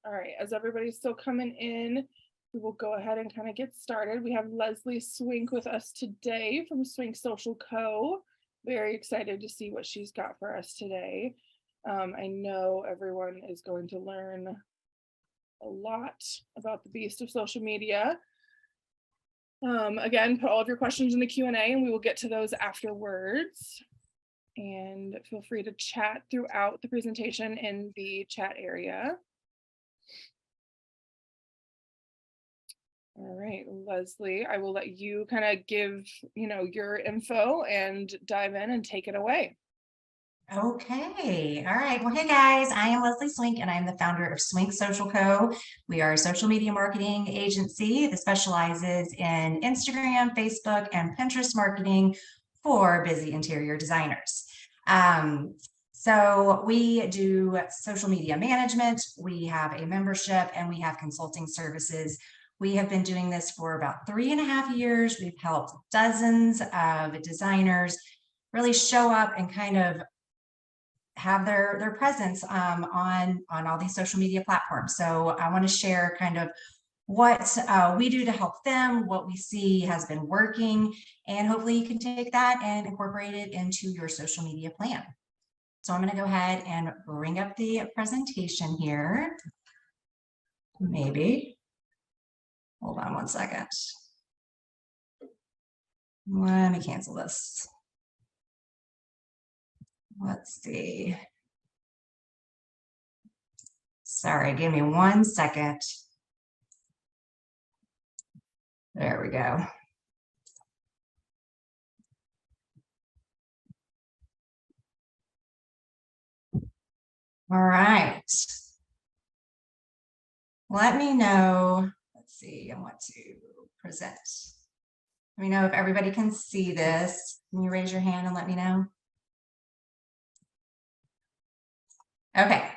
All right, as everybody's still coming in, we will go ahead and kind of get started. We have Lezlie Swink with us today from Swink Social Co. Very excited to see what she's got for us today. I know everyone is going to learn a lot about the beast of social media. Again, put all of your questions in the Q&A and we will get to those afterwards. And feel free to chat throughout the presentation in the chat area. All right, Lezlie, I will let you kind of give, your info and dive in and take it away. Okay. All right. Well, hey guys, I am Lezlie Swink and I'm the founder of Swink Social Co. We are a social media marketing agency that specializes in Instagram, Facebook, and Pinterest marketing for busy interior designers. So we do social media management, we have a membership, and we have consulting services. We have been doing this for about 3.5 years. We've helped dozens of designers really show up and kind of have their presence on all these social media platforms. So I want to share kind of what we do to help them, what we see has been working, and hopefully you can take that and incorporate it into your social media plan. So I'm going to go ahead and bring up the presentation here. Maybe. Hold on one second. Let me cancel this. Let's see. Sorry, give me 1 second. There we go. All right. Let me know. Let's see, I want to present. Let me know if everybody can see this. Can you raise your hand and let me know? Okay.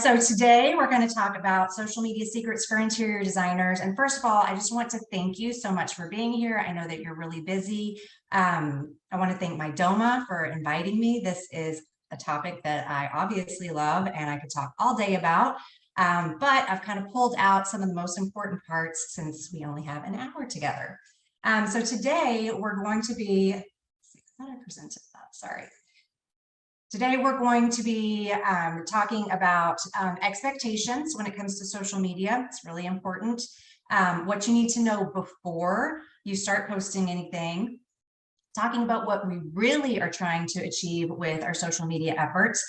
So today we're going to talk about social media secrets for interior designers. And first of all, I just want to thank you so much for being here. I know that you're really busy. I want to thank Mydoma for inviting me. This is a topic that I obviously love and I could talk all day about. But I've kind of pulled out some of the most important parts since we only have an hour together. So today we're going to be, let's see, I thought I presented that, sorry. Today, we're going to be talking about expectations when it comes to social media. It's really important. What you need to know before you start posting anything. Talking about what we really are trying to achieve with our social media efforts,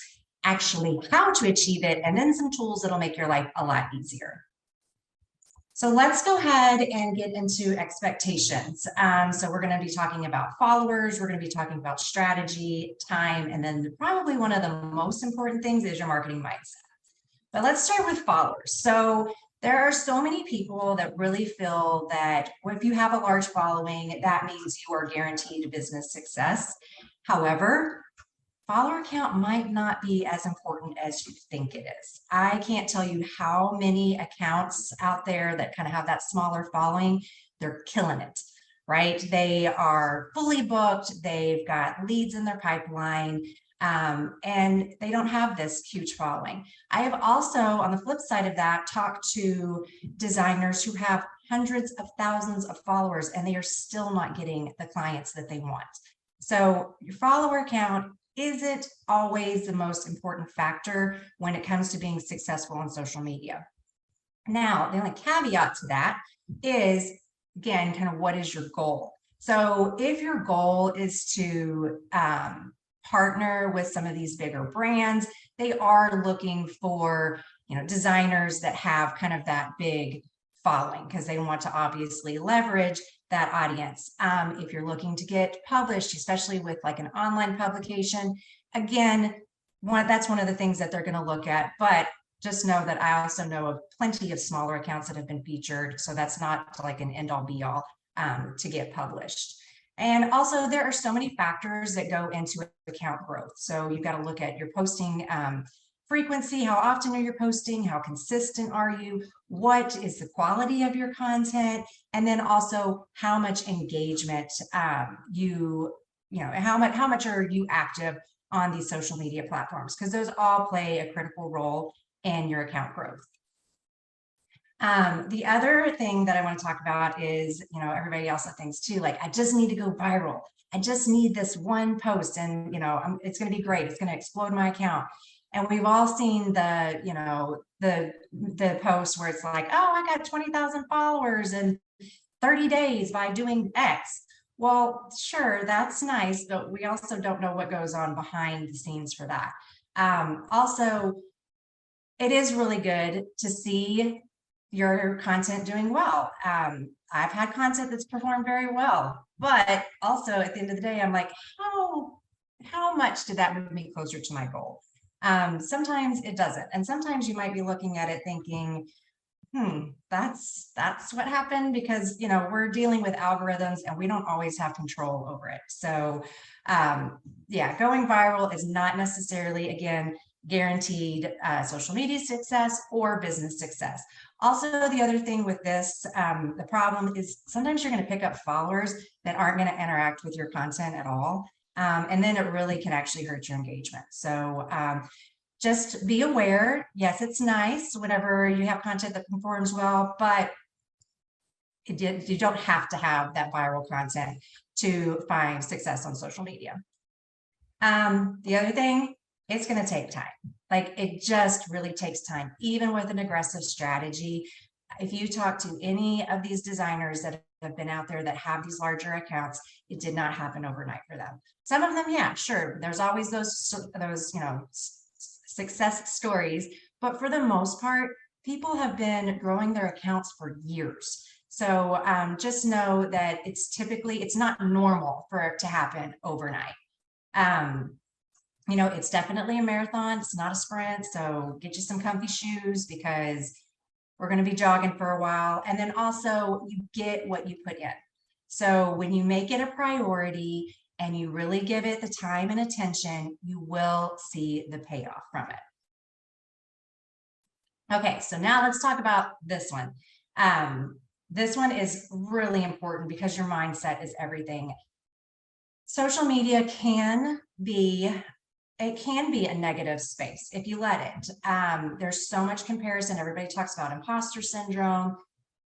actually how to achieve it, and then some tools that'll make your life a lot easier. So let's go ahead and get into expectations. So we're going to be talking about followers, we're going to be talking about strategy, time, and then probably one of the most important things is your marketing mindset. But let's start with followers. So there are so many people that really feel that if you have a large following, that means you are guaranteed business success. However, follower count might not be as important as you think it is. I can't tell you how many accounts out there that kind of have that smaller following, they're killing it, right? They are fully booked, they've got leads in their pipeline, and they don't have this huge following. I have also, on the flip side of that, talked to designers who have hundreds of thousands of followers and they are still not getting the clients that they want. So your follower count isn't always the most important factor when it comes to being successful on social media. Now, the only caveat to that is, again, kind of what is your goal? So if your goal is to partner with some of these bigger brands, they are looking for, designers that have kind of that big following because they want to obviously leverage that audience. If you're looking to get published, especially with like an online publication, again, that's one of the things that they're going to look at. But just know that I also know of plenty of smaller accounts that have been featured. So that's not like an end all be all to get published. And also there are so many factors that go into account growth. So you've got to look at your posting frequency, how often are you posting, how consistent are you, what is the quality of your content, and then also how much engagement how much are you active on these social media platforms, because those all play a critical role and your account growth. The other thing that I want to talk about is, everybody also thinks too, like, I just need to go viral. I just need this one post and, it's going to be great. It's going to explode my account. And we've all seen the post where it's like, oh, I got 20,000 followers in 30 days by doing X. Well, sure, that's nice, but we also don't know what goes on behind the scenes for that. Also, it is really good to see your content doing well. I've had content that's performed very well, but also at the end of the day, I'm like, how much did that move me closer to my goal? Sometimes it doesn't. And sometimes you might be looking at it thinking, that's what happened, because, we're dealing with algorithms and we don't always have control over it. So yeah, going viral is not necessarily, again, guaranteed social media success or business success. Also, the other thing with this, the problem is sometimes you're going to pick up followers that aren't going to interact with your content at all. And then it really can actually hurt your engagement. So just be aware. Yes, it's nice whenever you have content that performs well, but you don't have to have that viral content to find success on social media. The other thing, it's going to take time. Like, it just really takes time, even with an aggressive strategy. If you talk to any of these designers that have been out there that have these larger accounts, it did not happen overnight for them. Some of them, yeah, sure. There's always those, success stories, but for the most part, people have been growing their accounts for years. So just know that it's not normal for it to happen overnight. It's definitely a marathon. It's not a sprint. So get you some comfy shoes, because we're going to be jogging for a while. And then also, you get what you put in. So when you make it a priority and you really give it the time and attention, you will see the payoff from it. Okay, so now let's talk about this one. This one is really important because your mindset is everything. Social media can be a negative space if you let it. There's so much comparison. Everybody talks about imposter syndrome.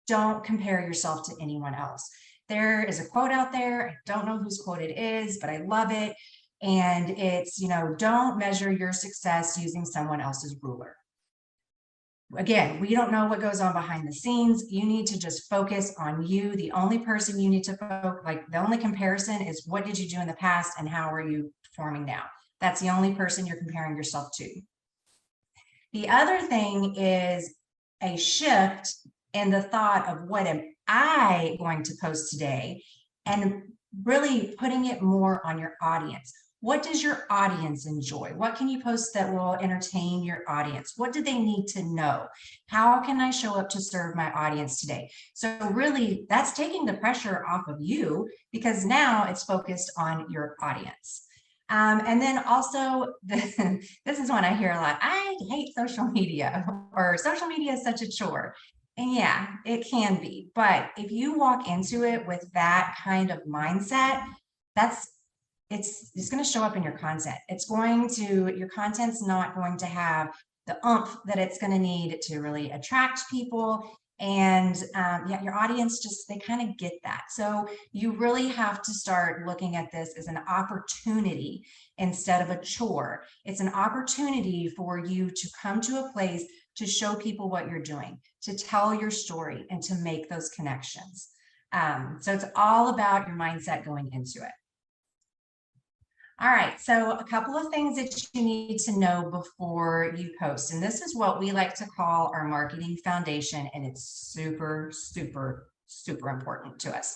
Don't compare yourself to anyone else. There is a quote out there. I don't know whose quote it is, but I love it. And it's, don't measure your success using someone else's ruler. Again, we don't know what goes on behind the scenes. You need to just focus on you. The only person you need to focus, the only comparison is, what did you do in the past and how are you performing now? That's the only person you're comparing yourself to. The other thing is a shift in the thought of, what am I going to post today? And really putting it more on your audience. What does your audience enjoy? What can you post that will entertain your audience? What do they need to know? How can I show up to serve my audience today? So really, that's taking the pressure off of you, because now it's focused on your audience. And then also, this is one I hear a lot. I hate social media, or social media is such a chore. And yeah, it can be. But if you walk into it with that kind of mindset, it's going to show up in your content. Your content's not going to have the oomph that it's going to need to really attract people. And your audience they kind of get that. So you really have to start looking at this as an opportunity instead of a chore. It's an opportunity for you to come to a place to show people what you're doing, to tell your story, and to make those connections. So it's all about your mindset going into it. All right, so a couple of things that you need to know before you post, and this is what we like to call our marketing foundation, and it's super, super, super important to us.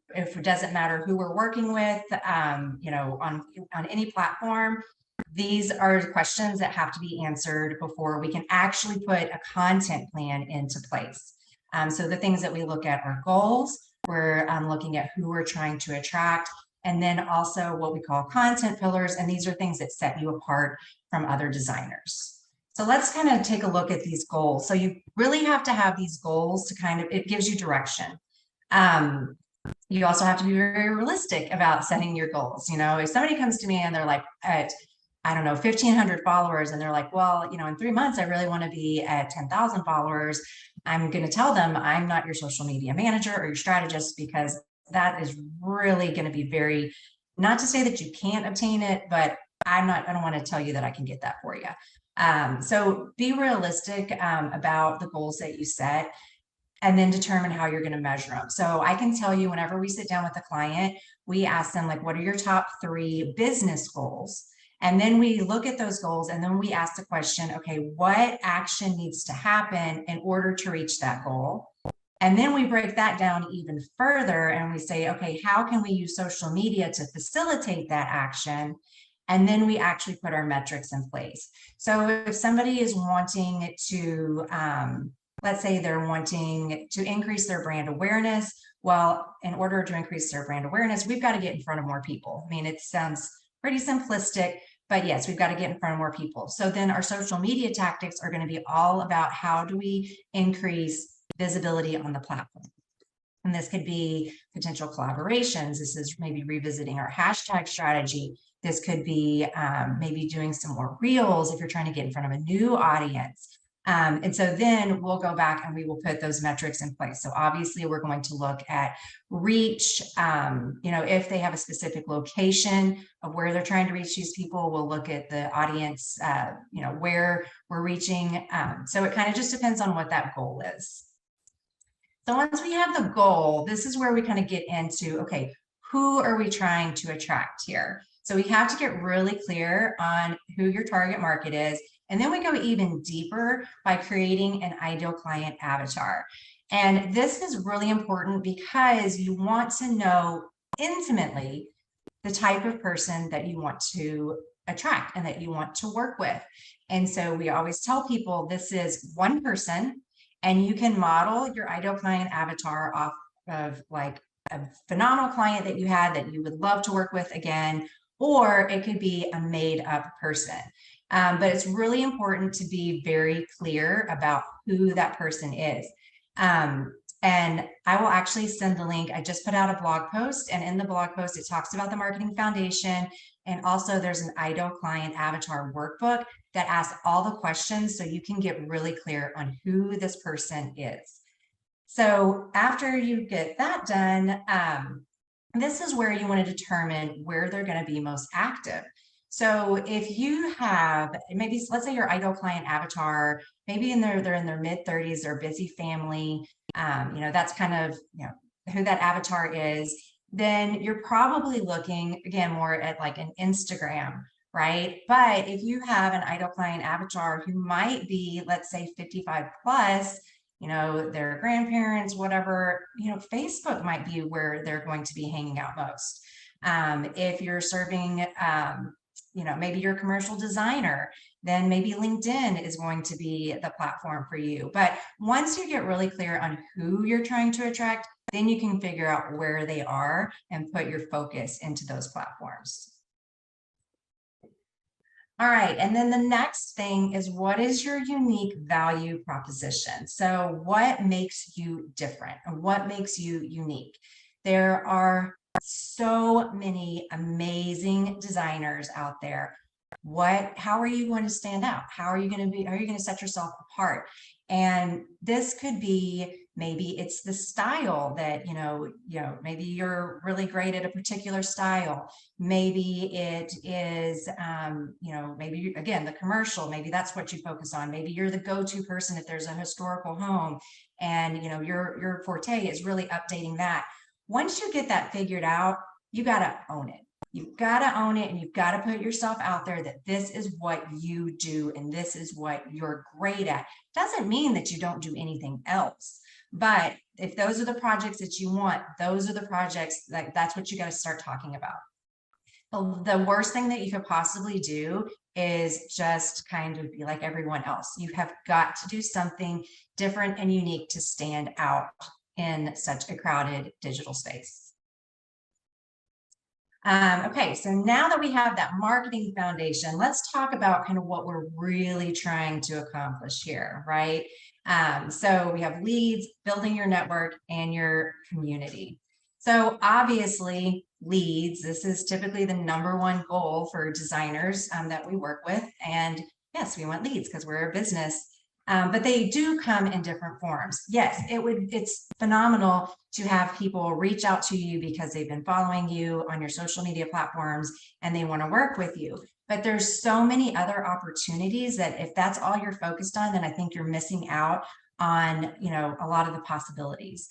If it doesn't matter who we're working with, on any platform, these are questions that have to be answered before we can actually put a content plan into place. So the things that we look at are goals. We're looking at who we're trying to attract, and then also what we call content pillars. And these are things that set you apart from other designers. So let's kind of take a look at these goals. So you really have to have these goals to it gives you direction. You also have to be very realistic about setting your goals. If somebody comes to me and they're like, I don't know, 1,500 followers, and they're like, well, you know, in 3 months, I really want to be at 10,000 followers. I'm going to tell them I'm not your social media manager or your strategist, because that is really going to be very, not to say that you can't obtain it, but I don't want to tell you that I can get that for you. So be realistic about the goals that you set, and then determine how you're going to measure them. So I can tell you, whenever we sit down with a client, we ask them, like, what are your top 3 business goals? And then we look at those goals, and then we ask the question, okay, what action needs to happen in order to reach that goal? And then we break that down even further, and we say, okay, how can we use social media to facilitate that action? And then we actually put our metrics in place. So if somebody is wanting to, let's say they're wanting to increase their brand awareness. Well, in order to increase their brand awareness, we've got to get in front of more people. I mean, it sounds pretty simplistic, but yes, we've got to get in front of more people. So then our social media tactics are going to be all about how do we increase visibility on the platform. And this could be potential collaborations. This is maybe revisiting our hashtag strategy. This could be maybe doing some more reels if you're trying to get in front of a new audience. And so then we'll go back and we will put those metrics in place. So obviously we're going to look at reach, you know, if they have a specific location of where they're trying to reach these people, we'll look at the audience, you know, where we're reaching. So it kind of just depends on what that goal is. So once we have the goal, this is where we kind of get into, okay, who are we trying to attract here? So we have to get really clear on who your target market is. And then we go even deeper by creating an ideal client avatar. And this is really important because you want to know intimately the type of person that you want to attract and that you want to work with. And so we always tell people this is one person, and you can model your ideal client avatar off of like a phenomenal client that you had that you would love to work with again, or it could be a made up person. But it's really important to be very clear about who that person is. And I will actually send the link. I just put out a blog post, and in the blog post, it talks about the marketing foundation. And also there's an ideal client avatar workbook that asks all the questions so you can get really clear on who this person is. So after you get that done, this is where you want to determine where they're going to be most active. So if you have, maybe let's say your ideal client avatar, maybe they're in their mid-30s, they're a busy family, you know, that's kind of, you know, who that avatar is, then you're probably looking again more at like an Instagram, right? But if you have an ideal client avatar who might be, let's say 55 plus, you know, their grandparents, whatever, you know, Facebook might be where they're going to be hanging out most. If you're serving, you know, maybe you're a commercial designer, then maybe LinkedIn is going to be the platform for you. But once you get really clear on who you're trying to attract, then you can figure out where they are and put your focus into those platforms. All right, and then the next thing is, what is your unique value proposition? So what makes you different and what makes you unique? There are so many amazing designers out there. How are you going to stand out? How are you going to set yourself apart? And this could be, maybe it's the style that, maybe you're really great at a particular style. Maybe it is, maybe again, the commercial, maybe that's what you focus on. Maybe you're the go-to person if there's a historical home and, your forte is really updating that. Once you get that figured out, you got to own it. You've got to own it, and you've got to put yourself out there that this is what you do and this is what you're great at. Doesn't mean that you don't do anything else, but if those are the projects that you want, those are the projects that's what you got to start talking about. The worst thing that you could possibly do is just kind of be like everyone else. You have got to do something different and unique to stand out in such a crowded digital space. Okay, so now that we have that marketing foundation, let's talk about kind of what we're really trying to accomplish here, right? So we have leads, building your network, and your community. So obviously leads, this is typically the #1 goal for designers that we work with. And yes, we want leads because we're a business, but they do come in different forms. Yes, it's phenomenal to have people reach out to you because they've been following you on your social media platforms and they want to work with you. But there's so many other opportunities that if that's all you're focused on, then I think you're missing out on, a lot of the possibilities.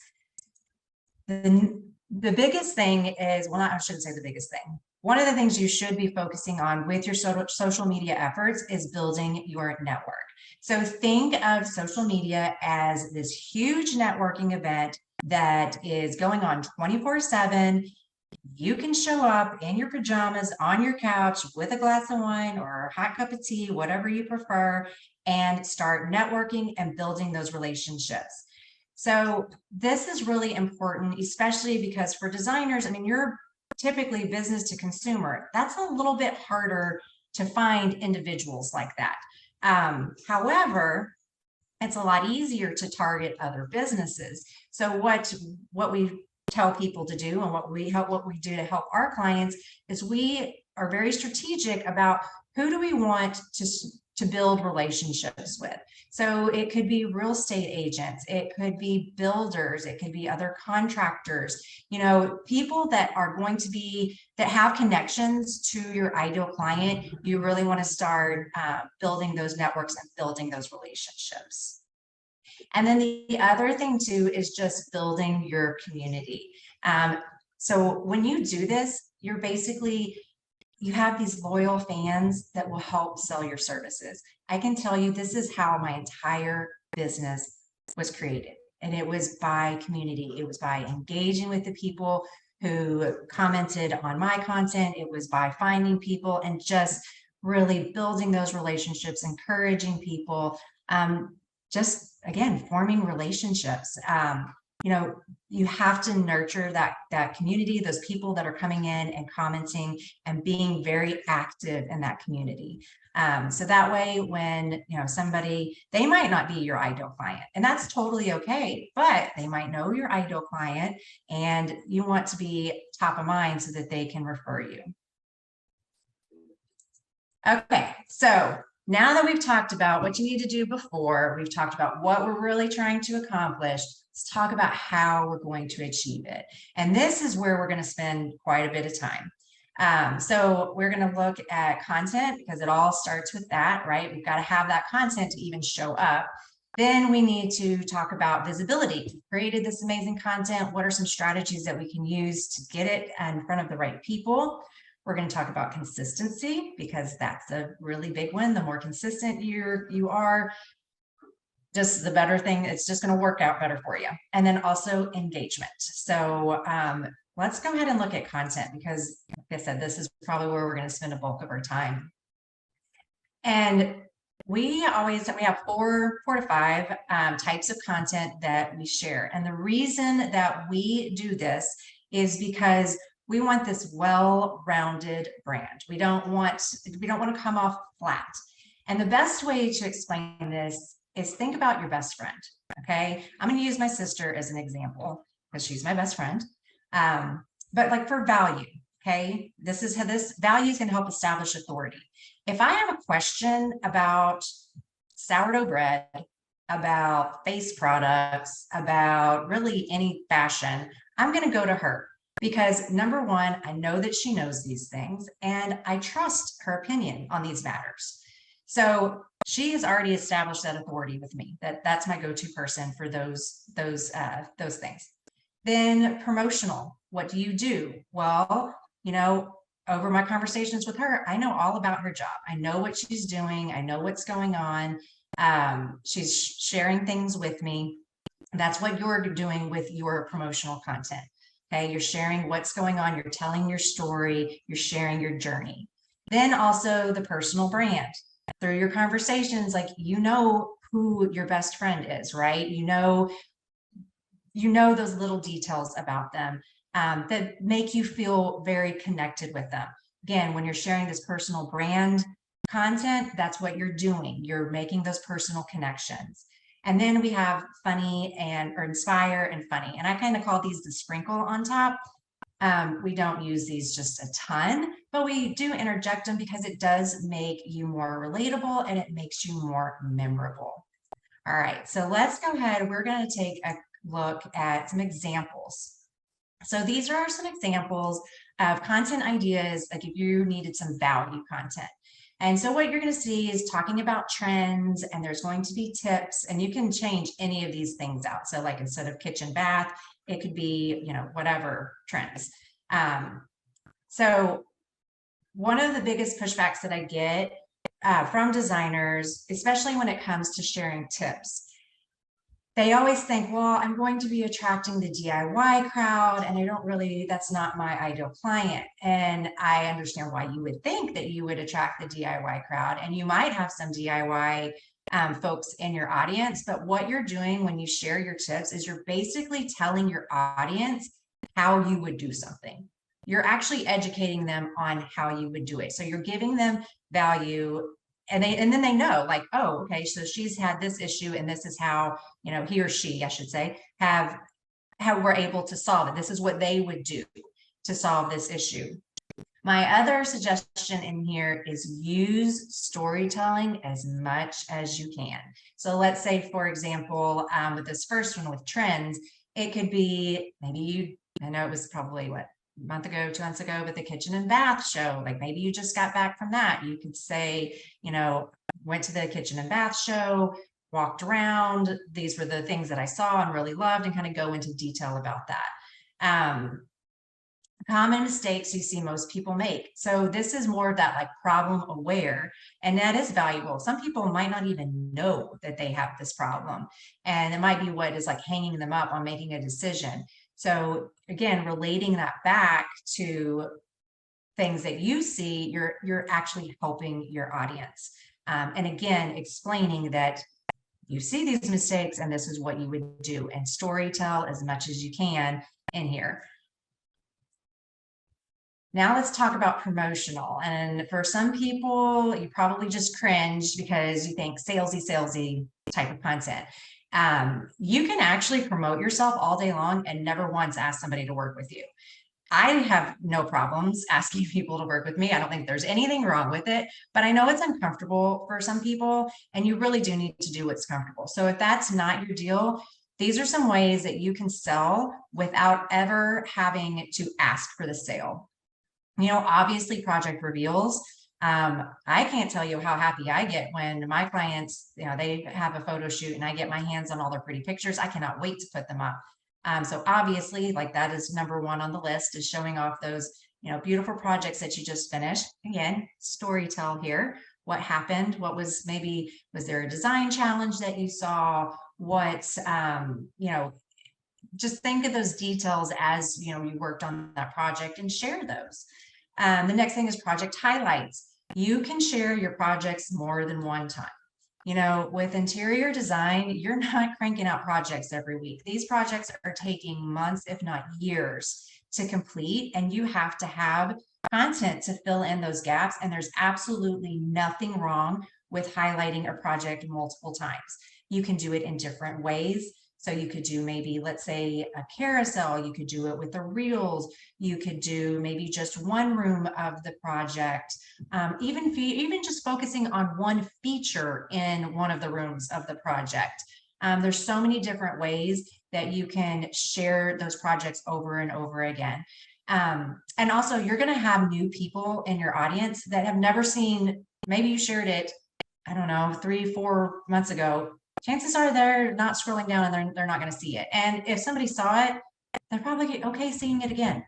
The biggest thing is, well, I shouldn't say the biggest thing. One of the things you should be focusing on with your social media efforts is building your network. So think of social media as this huge networking event that is going on 24/7. You can show up in your pajamas on your couch with a glass of wine or a hot cup of tea, whatever you prefer, and start networking and building those relationships. So this is really important, especially because for designers, I mean, you're typically business to consumer. That's a little bit harder to find individuals like that. However, it's a lot easier to target other businesses. So what we tell people to do and what we do to help our clients is we are very strategic about who do we want to build relationships with. So it could be real estate agents, it could be builders, it could be other contractors, people that are going to be, that have connections to your ideal client. You really want to start building those networks and building those relationships. And then the other thing too is just building your community. So when you do this, you're basically, you have these loyal fans that will help sell your services. I can tell you this is how my entire business was created. And it was by community. It was by engaging with the people who commented on my content. It was by finding people and just really building those relationships, encouraging people, just again, forming relationships. You have to nurture that community, those people that are coming in and commenting and being very active in that community. So that way, when somebody, they might not be your ideal client, and that's totally okay, but they might know your ideal client, and you want to be top of mind so that they can refer you. Okay, so now that we've talked about what you need to do before, we've talked about what we're really trying to accomplish, let's talk about how we're going to achieve it. And this is where we're going to spend quite a bit of time. So we're going to look at content because it all starts with that, right? We've got to have that content to even show up. Then we need to talk about visibility. We've created this amazing content. What are some strategies that we can use to get it in front of the right people? We're going to talk about consistency because that's a really big one. The more consistent you are, just the better thing. It's just going to work out better for you. And then also engagement. So let's go ahead and look at content because, like I said, this is probably where we're going to spend a bulk of our time. And we have four to five types of content that we share. And the reason that we do this is because we want this well-rounded brand. We don't want to come off flat. And the best way to explain this is think about your best friend. Okay, I'm going to use my sister as an example because she's my best friend. But like for value, okay, this is how this value is going to help establish authority. If I have a question about sourdough bread, about face products, about really any fashion, I'm going to go to her. Because number one, I know that she knows these things and I trust her opinion on these matters. So she has already established that authority with me, that's my go-to person for those things. Then promotional, what do you do? Well, over my conversations with her, I know all about her job. I know what she's doing. I know what's going on. She's sharing things with me. That's what you're doing with your promotional content. Okay, you're sharing what's going on, you're telling your story, you're sharing your journey. Then also the personal brand. Through your conversations, like who your best friend is, right? You know those little details about them that make you feel very connected with them. Again, when you're sharing this personal brand content, that's what you're doing. You're making those personal connections. And then we have funny or inspire and funny. And I kind of call these the sprinkle on top. We don't use these just a ton, but we do interject them because it does make you more relatable and it makes you more memorable. All right, so let's go ahead. We're going to take a look at some examples. So these are some examples of content ideas, like if you needed some value content. And so what you're going to see is talking about trends, and there's going to be tips, and you can change any of these things out. So like instead of kitchen bath, it could be, you know, whatever trends. So one of the biggest pushbacks that I get from designers, especially when it comes to sharing tips, they always think, well, I'm going to be attracting the DIY crowd, and I don't really, that's not my ideal client. And I understand why you would think that you would attract the DIY crowd, and you might have some DIY folks in your audience, but what you're doing when you share your tips is you're basically telling your audience how you would do something. You're actually educating them on how you would do it. So you're giving them value, and then they know, like, oh, okay, so she's had this issue, and this is how, you know, he or she, I should say, how we're able to solve it. This is what they would do to solve this issue. My other suggestion in here is use storytelling as much as you can. So let's say, for example, with this first one with trends, it could be maybe I know it was probably what, a month ago, 2 months ago, with the kitchen and bath show. Like maybe you just got back from that. You could say, you know, went to the kitchen and bath show, walked around. These were the things that I saw and really loved, and kind of go into detail about that. Common mistakes you see most people make. So this is more of that like problem aware, and that is valuable. Some people might not even know that they have this problem, and it might be what is like hanging them up on making a decision. So again, relating that back to things that you see, you're actually helping your audience. And again, explaining that you see these mistakes and this is what you would do, and story tell as much as you can in here. Now let's talk about promotional. And for some people, you probably just cringe because you think salesy type of content. You can actually promote yourself all day long and never once ask somebody to work with you. I have no problems asking people to work with me. I don't think there's anything wrong with it, but I know it's uncomfortable for some people, and you really do need to do what's comfortable. So if that's not your deal, these are some ways that you can sell without ever having to ask for the sale. You know, obviously project reveals. I can't tell you how happy I get when my clients, you know, they have a photo shoot and I get my hands on all their pretty pictures. I cannot wait to put them up. So obviously, like, that is number one on the list, is showing off those, you know, beautiful projects that you just finished. Again, story tell here. What happened? What was, maybe, was there a design challenge that you saw? What, you know, just think of those details as, you know, you worked on that project, and share those. The next thing is project highlights. You can share your projects more than one time. You know, with interior design, you're not cranking out projects every week. These projects are taking months, if not years, to complete, and you have to have content to fill in those gaps. And there's absolutely nothing wrong with highlighting a project multiple times. You can do it in different ways. So you could do maybe, let's say, a carousel. You could do it with the reels. You could do maybe just one room of the project. Even just focusing on one feature in one of the rooms of the project. There's so many different ways that you can share those projects over and over again. And also, you're going to have new people in your audience that have never seen, maybe you shared it, I don't know, 3-4 months ago. Chances are they're not scrolling down, and they're not going to see it. And if somebody saw it, they're probably okay seeing it again,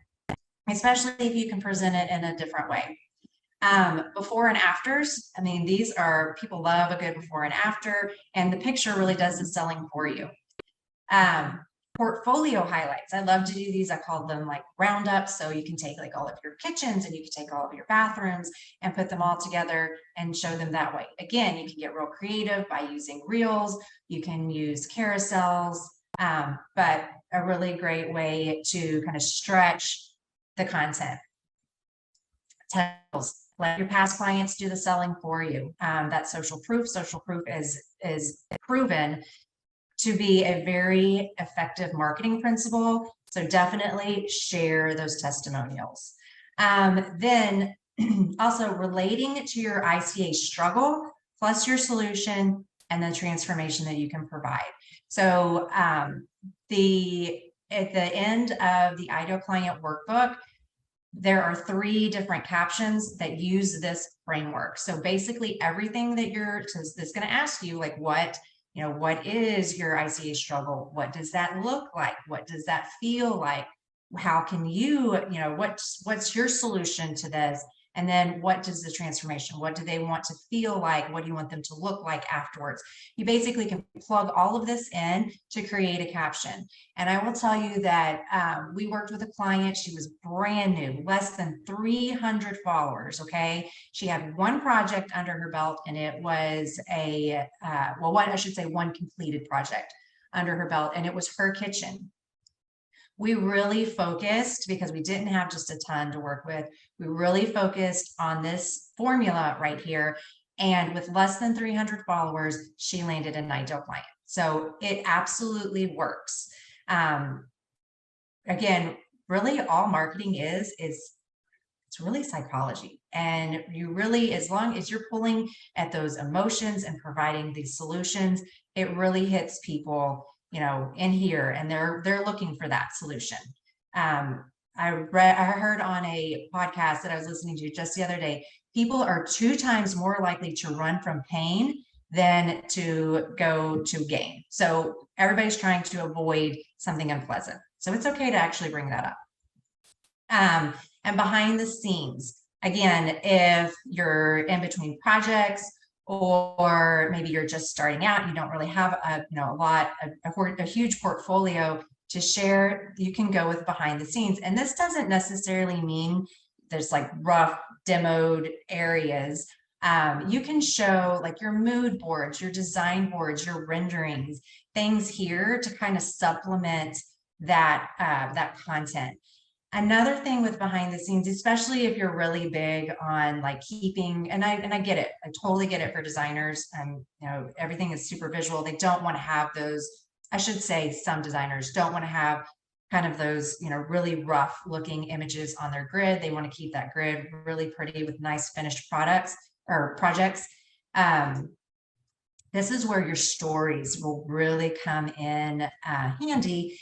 especially if you can present it in a different way. Before and afters. I mean, these are, people love a good before and after, and the picture really does the selling for you. Portfolio highlights. I love to do these. I call them like roundups. So you can take like all of your kitchens, and you can take all of your bathrooms and put them all together and show them that way. Again, you can get real creative by using reels. You can use carousels, but a really great way to kind of stretch the content. Tells. Let your past clients do the selling for you. That's social proof. Social proof is proven to be a very effective marketing principle. So definitely share those testimonials. Then also relating to your ICA struggle plus your solution and the transformation that you can provide. So at the end of the Ideal Client Workbook, there are 3 different captions that use this framework. So basically everything that it's going to ask you, like, what is your ICA struggle? What does that look like? What does that feel like? How can you, what's your solution to this? And then what does the transformation, what do they want to feel like? What do you want them to look like afterwards? You basically can plug all of this in to create a caption. And I will tell you that we worked with a client. She was brand new, less than 300 followers. Okay. She had 1 project under her belt, and it was one completed project under her belt, and it was her kitchen. We really focused, because we didn't have just a ton to work with. We really focused on this formula right here. And with less than 300 followers, she landed an ideal client. So it absolutely works. Again, really all marketing is it's really psychology. And you really, as long as you're pulling at those emotions and providing these solutions, it really hits people, in here, and they're looking for that solution. I heard on a podcast that I was listening to just the other day, people are 2 times more likely to run from pain than to go to gain. So everybody's trying to avoid something unpleasant. So it's okay to actually bring that up. And behind the scenes, again, if you're in between projects, or maybe you're just starting out, you don't really have a huge portfolio to share, you can go with behind the scenes. And this doesn't necessarily mean there's like rough demoed areas. You can show like your mood boards, your design boards, your renderings, things here to kind of supplement that content. Another thing with behind the scenes, especially if you're really big on like keeping, and I get it, I totally get it for designers, and everything is super visual. They don't want to have those, I should say some designers don't want to have kind of those, really rough looking images on their grid. They want to keep that grid really pretty with nice finished products or projects. This is where your stories will really come in handy,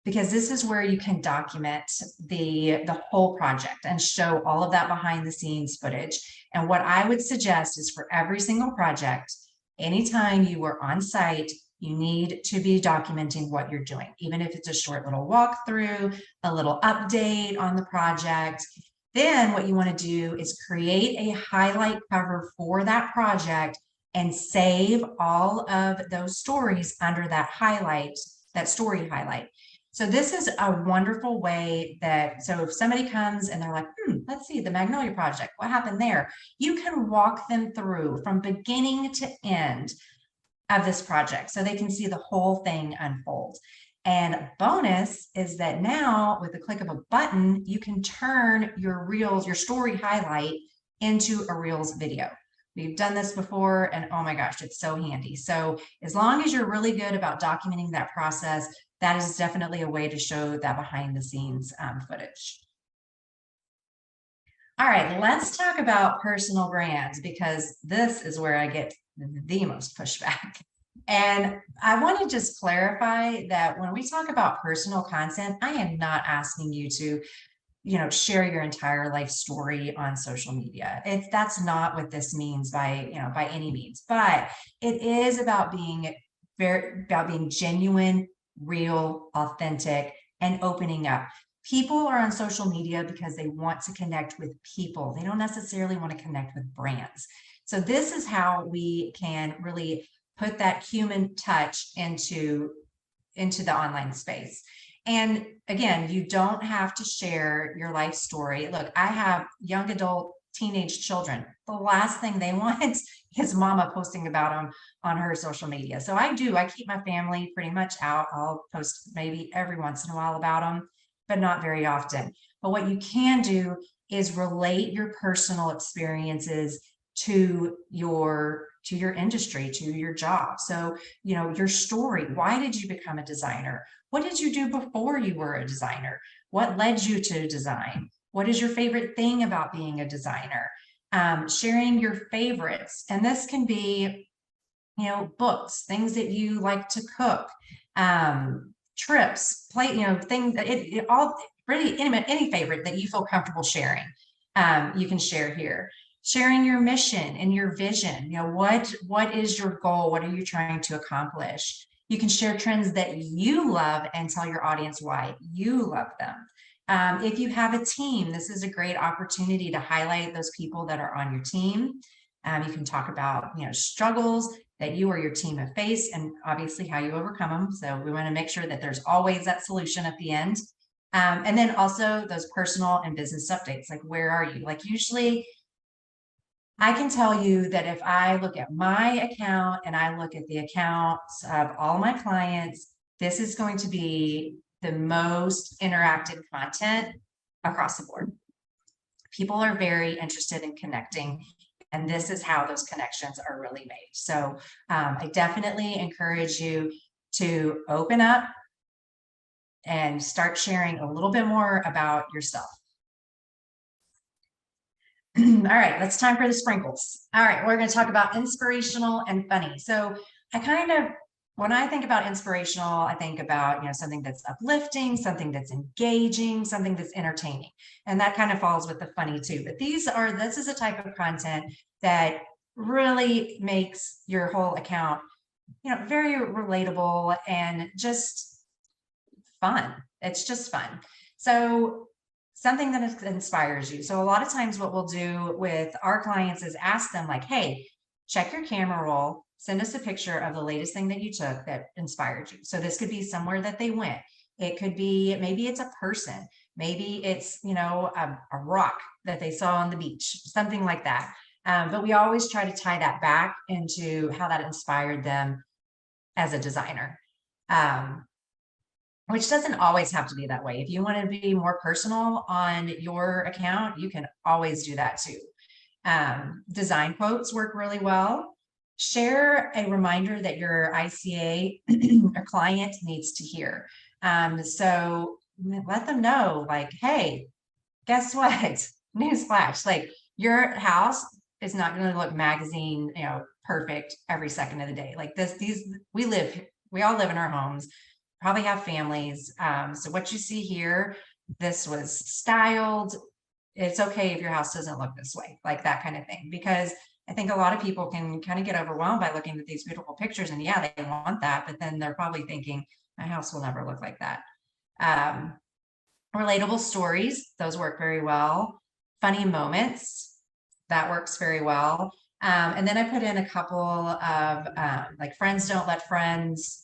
because this is where you can document the whole project and show all of that behind the scenes footage. And what I would suggest is for every single project, anytime you are on site, you need to be documenting what you're doing, even if it's a short little walkthrough, a little update on the project. Then what you want to do is create a highlight cover for that project and save all of those stories under that story highlight. So this is a wonderful way so if somebody comes and they're like, let's see, the Magnolia project, what happened there? You can walk them through from beginning to end of this project so they can see the whole thing unfold. And bonus is that now with the click of a button, you can turn your story highlight into a Reels video. We've done this before, and oh my gosh, it's so handy. So as long as you're really good about documenting that process, that is definitely a way to show that behind the scenes footage. All right, let's talk about personal brands, because this is where I get the most pushback. And I want to just clarify that when we talk about personal content, I am not asking you to, share your entire life story on social media. That's not what this means by any means, but it is about being genuine, real, authentic, and opening up. People are on social media because they want to connect with people. They don't necessarily want to connect with brands. So this is how we can really put that human touch into the online space. And again, you don't have to share your life story. Look, I have young adult, teenage children. The last thing they want is mama posting about them on her social media. So I keep my family pretty much out. I'll post maybe every once in a while about them, but not very often. But what you can do is relate your personal experiences to your to your industry, to your job. So, your story, why did you become a designer? What did you do before you were a designer? What led you to design? What is your favorite thing about being a designer? Sharing your favorites. And this can be, books, things that you like to cook, trips, play, things that it all really any favorite that you feel comfortable sharing. You can share here. Sharing your mission and your vision. What is your goal? What are you trying to accomplish? You can share trends that you love and tell your audience why you love them. If you have a team, this is a great opportunity to highlight those people that are on your team. You can talk about, struggles that you or your team have faced and obviously how you overcome them. So we want to make sure that there's always that solution at the end. And then also those personal and business updates, like where are you? Like usually I can tell you that if I look at my account and I look at the accounts of all my clients, this is going to be the most interactive content across the board. People are very interested in connecting, and this is how those connections are really made. So I definitely encourage you to open up and start sharing a little bit more about yourself. All right, it's time for the sprinkles. All right, we're going to talk about inspirational and funny. So when I think about inspirational, I think about, something that's uplifting, something that's engaging, something that's entertaining. And that kind of falls with the funny too. But this is a type of content that really makes your whole account, very relatable and just fun. It's just fun. So something that inspires you. So a lot of times what we'll do with our clients is ask them like, hey, check your camera roll, send us a picture of the latest thing that you took that inspired you. So this could be somewhere that they went. It could be, maybe it's a person, maybe it's, a rock that they saw on the beach, something like that. But we always try to tie that back into how that inspired them as a designer. Which doesn't always have to be that way. If you want to be more personal on your account, you can always do that too. Design quotes work really well. Share a reminder that your ICA or client needs to hear. So let them know, like, hey, guess what? Newsflash, like your house is not going to look magazine, perfect every second of the day. Like we all live in our homes, probably have families. So what you see here, this was styled. It's okay if your house doesn't look this way, like that kind of thing, because I think a lot of people can kind of get overwhelmed by looking at these beautiful pictures and yeah, they want that, but then they're probably thinking my house will never look like that. Relatable stories, those work very well. Funny moments, that works very well. And then I put in a couple of like friends don't let friends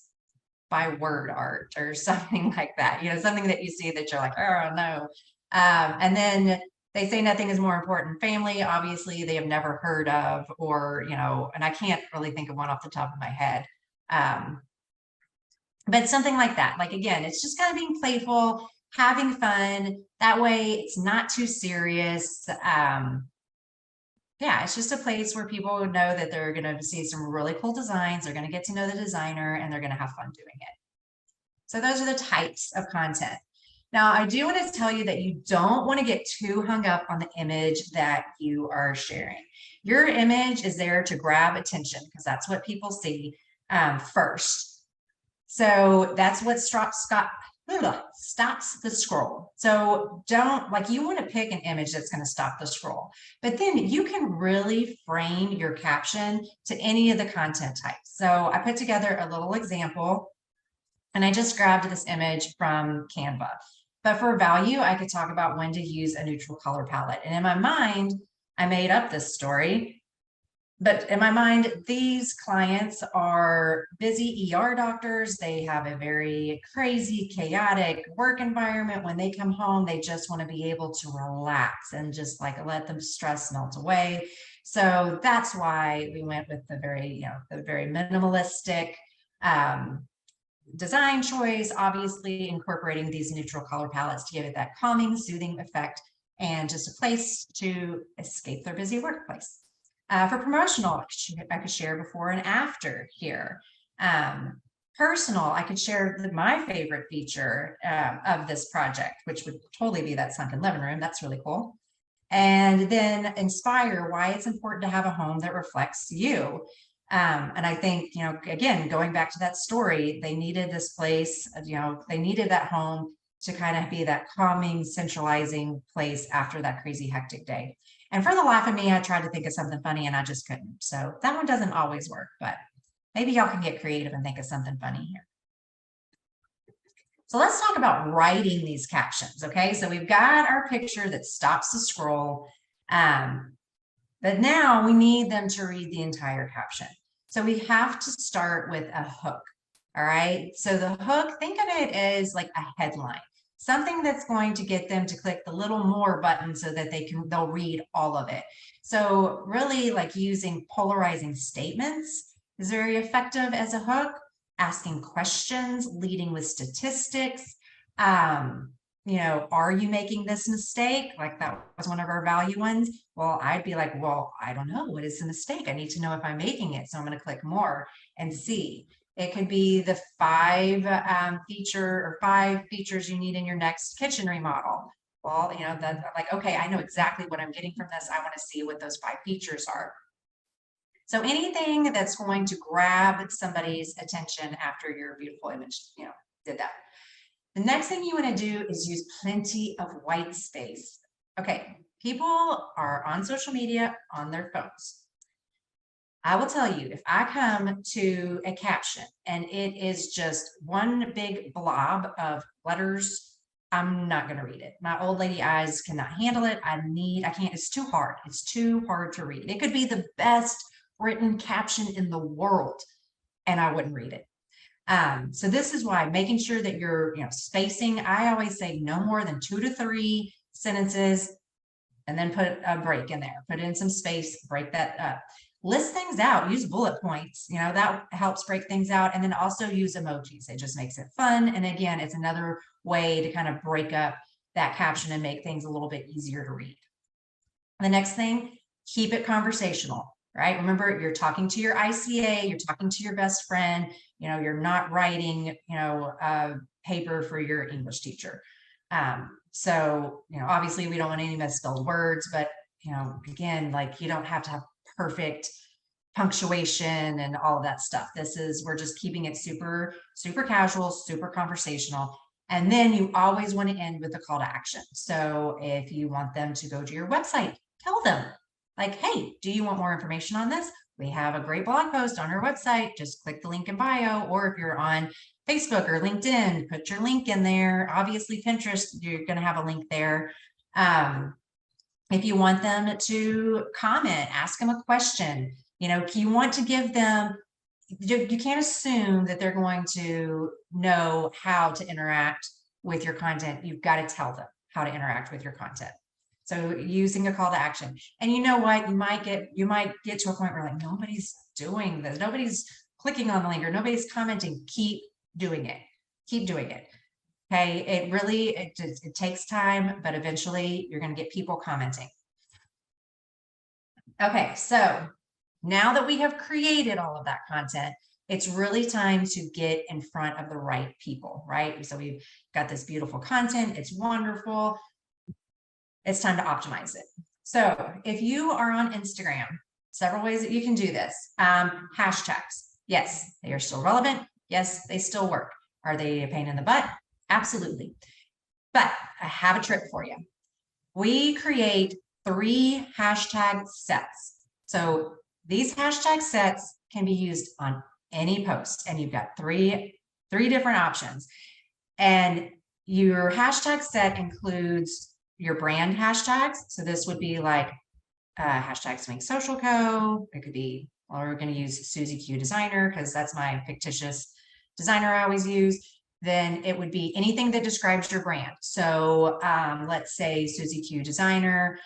buy word art or something like that, something that you see that you're like, oh no. And then they say nothing is more important. Family, obviously they have never heard of, or, and I can't really think of one off the top of my head. But something like that, like, again, it's just kind of being playful, having fun. That way it's not too serious. Yeah, it's just a place where people would know that they're going to see some really cool designs. They're going to get to know the designer and they're going to have fun doing it. So those are the types of content. Now, I do want to tell you that you don't want to get too hung up on the image that you are sharing. Your image is there to grab attention because that's what people see first. So that's what stops the scroll. So you want to pick an image that's going to stop the scroll, but then you can really frame your caption to any of the content types. So I put together a little example and I just grabbed this image from Canva. But for value, I could talk about when to use a neutral color palette. And in my mind, I made up this story. But in my mind, these clients are busy ER doctors. They have a very crazy, chaotic work environment. When they come home, they just want to be able to relax and just like let the stress melt away. So that's why we went with the very minimalistic design choice, obviously incorporating these neutral color palettes to give it that calming, soothing effect and just a place to escape their busy workplace. For promotional, I could share before and after here. Personal, I could share my favorite feature of this project, which would totally be that sunken living room. That's really cool. And then inspire, why it's important to have a home that reflects you. And I think, you know, again, going back to that story, they needed this place, you know, they needed that home to kind of be that calming, centralizing place after that crazy hectic day. And for the life of me, I tried to think of something funny and I just couldn't. So that one doesn't always work, but maybe y'all can get creative and think of something funny here. So let's talk about writing these captions. Okay, so we've got our picture that stops the scroll, but now we need them to read the entire caption. So we have to start with a hook. All right, so the hook, think of it as like a headline, something that's going to get them to click the little more button so that they'll read all of it. So really, like, using polarizing statements is very effective as a hook. Asking questions, leading with statistics. You know, are you making this mistake? Like, that was one of our value ones. Well, I'd be like, well, I don't know. What is the mistake? I need to know if I'm making it. So I'm going to click more and see. It could be the 5 features you need in your next kitchen remodel. Well, you know, that's like, okay, I know exactly what I'm getting from this. I want to see what those 5 features are. So anything that's going to grab somebody's attention after your beautiful image, you know, did that. The next thing you want to do is use plenty of white space. Okay, people are on social media on their phones. I will tell you, if I come to a caption and it is just one big blob of letters, I'm not going to read it. My old lady eyes cannot handle it. I can't, it's too hard. It's too hard to read. It could be the best written caption in the world and I wouldn't read it. So this is why making sure that you're, you know, spacing. I always say no more than 2 to 3 sentences, and then put a break in there, put in some space, break that up, list things out, use bullet points, you know, that helps break things out. And then also use emojis. It just makes it fun. And again, it's another way to kind of break up that caption and make things a little bit easier to read. The next thing, keep it conversational. Right? Remember, you're talking to your ICA, you're talking to your best friend, you know, you're not writing, you know, a paper for your English teacher. So, you know, obviously we don't want any misspelled words, but, you know, again, like, you don't have to have perfect punctuation and all of that stuff. We're just keeping it super, super casual, super conversational. And then you always want to end with a call to action. So if you want them to go to your website, tell them, like, hey, do you want more information on this? We have a great blog post on our website. Just click the link in bio, or if you're on Facebook or LinkedIn, put your link in there. Obviously, Pinterest, you're going to have a link there. If you want them to comment, ask them a question. You know, you want to give them, you can't assume that they're going to know how to interact with your content. You've got to tell them how to interact with your content. So using a call to action. And you know what, you might get to a point where, like, nobody's doing this, nobody's clicking on the link, or nobody's commenting. Keep doing it. Keep doing it. Okay, it takes time, but eventually you're going to get people commenting. Okay, so now that we have created all of that content, it's really time to get in front of the right people, right? So we've got this beautiful content. It's wonderful. It's time to optimize it. So if you are on Instagram, several ways that you can do this. Hashtags. Yes, they are still relevant. Yes, they still work. Are they a pain in the butt? Absolutely. But I have a trick for you. We create 3 hashtag sets. So these hashtag sets can be used on any post, and you've got three different options. And your hashtag set includes your brand hashtags. So this would be like hashtag Swink Social Co. It could be, well, we're going to use Susie Q Designer because that's my fictitious designer I always use. Then it would be anything that describes your brand. So let's say Susie Q Designer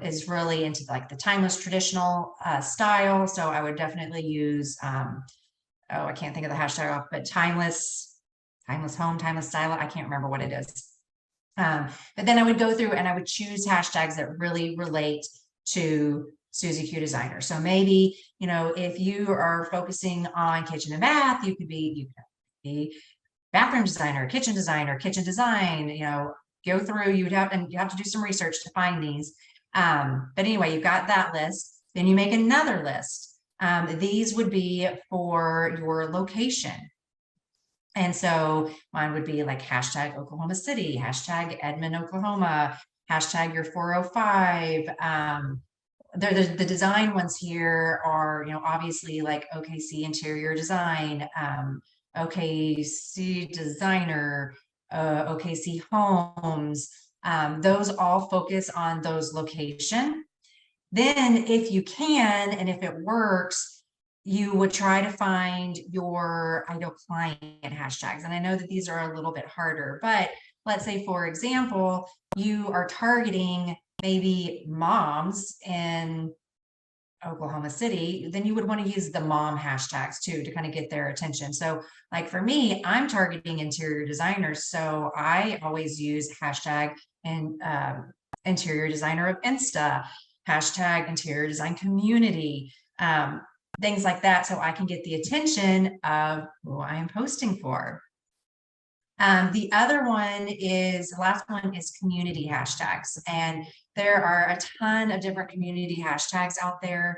is really into like the timeless traditional style. So I would definitely use, I can't think of the hashtag off, but timeless home, timeless style. I can't remember what it is. But then I would go through and I would choose hashtags that really relate to Susie Q Designer. So maybe, you know, if you are focusing on kitchen and bath, you could be bathroom designer, kitchen design, you know, go through, you have to do some research to find these. But anyway, you've got that list. Then you make another list. These would be for your location. And so mine would be like hashtag Oklahoma City, hashtag Edmond, Oklahoma, hashtag your 405. The design ones here are, you know, obviously like OKC interior design, OKC designer, OKC homes. Those all focus on those location. Then if you can, and if it works, you would try to find your ideal client hashtags. And I know that these are a little bit harder, but let's say, for example, you are targeting maybe moms in Oklahoma City, then you would want to use the mom hashtags too, to kind of get their attention. So like for me, I'm targeting interior designers. So I always use hashtag and interior designer of Insta, hashtag interior design community, things like that. So I can get the attention of who I am posting for. The last one is community hashtags. And there are a ton of different community hashtags out there.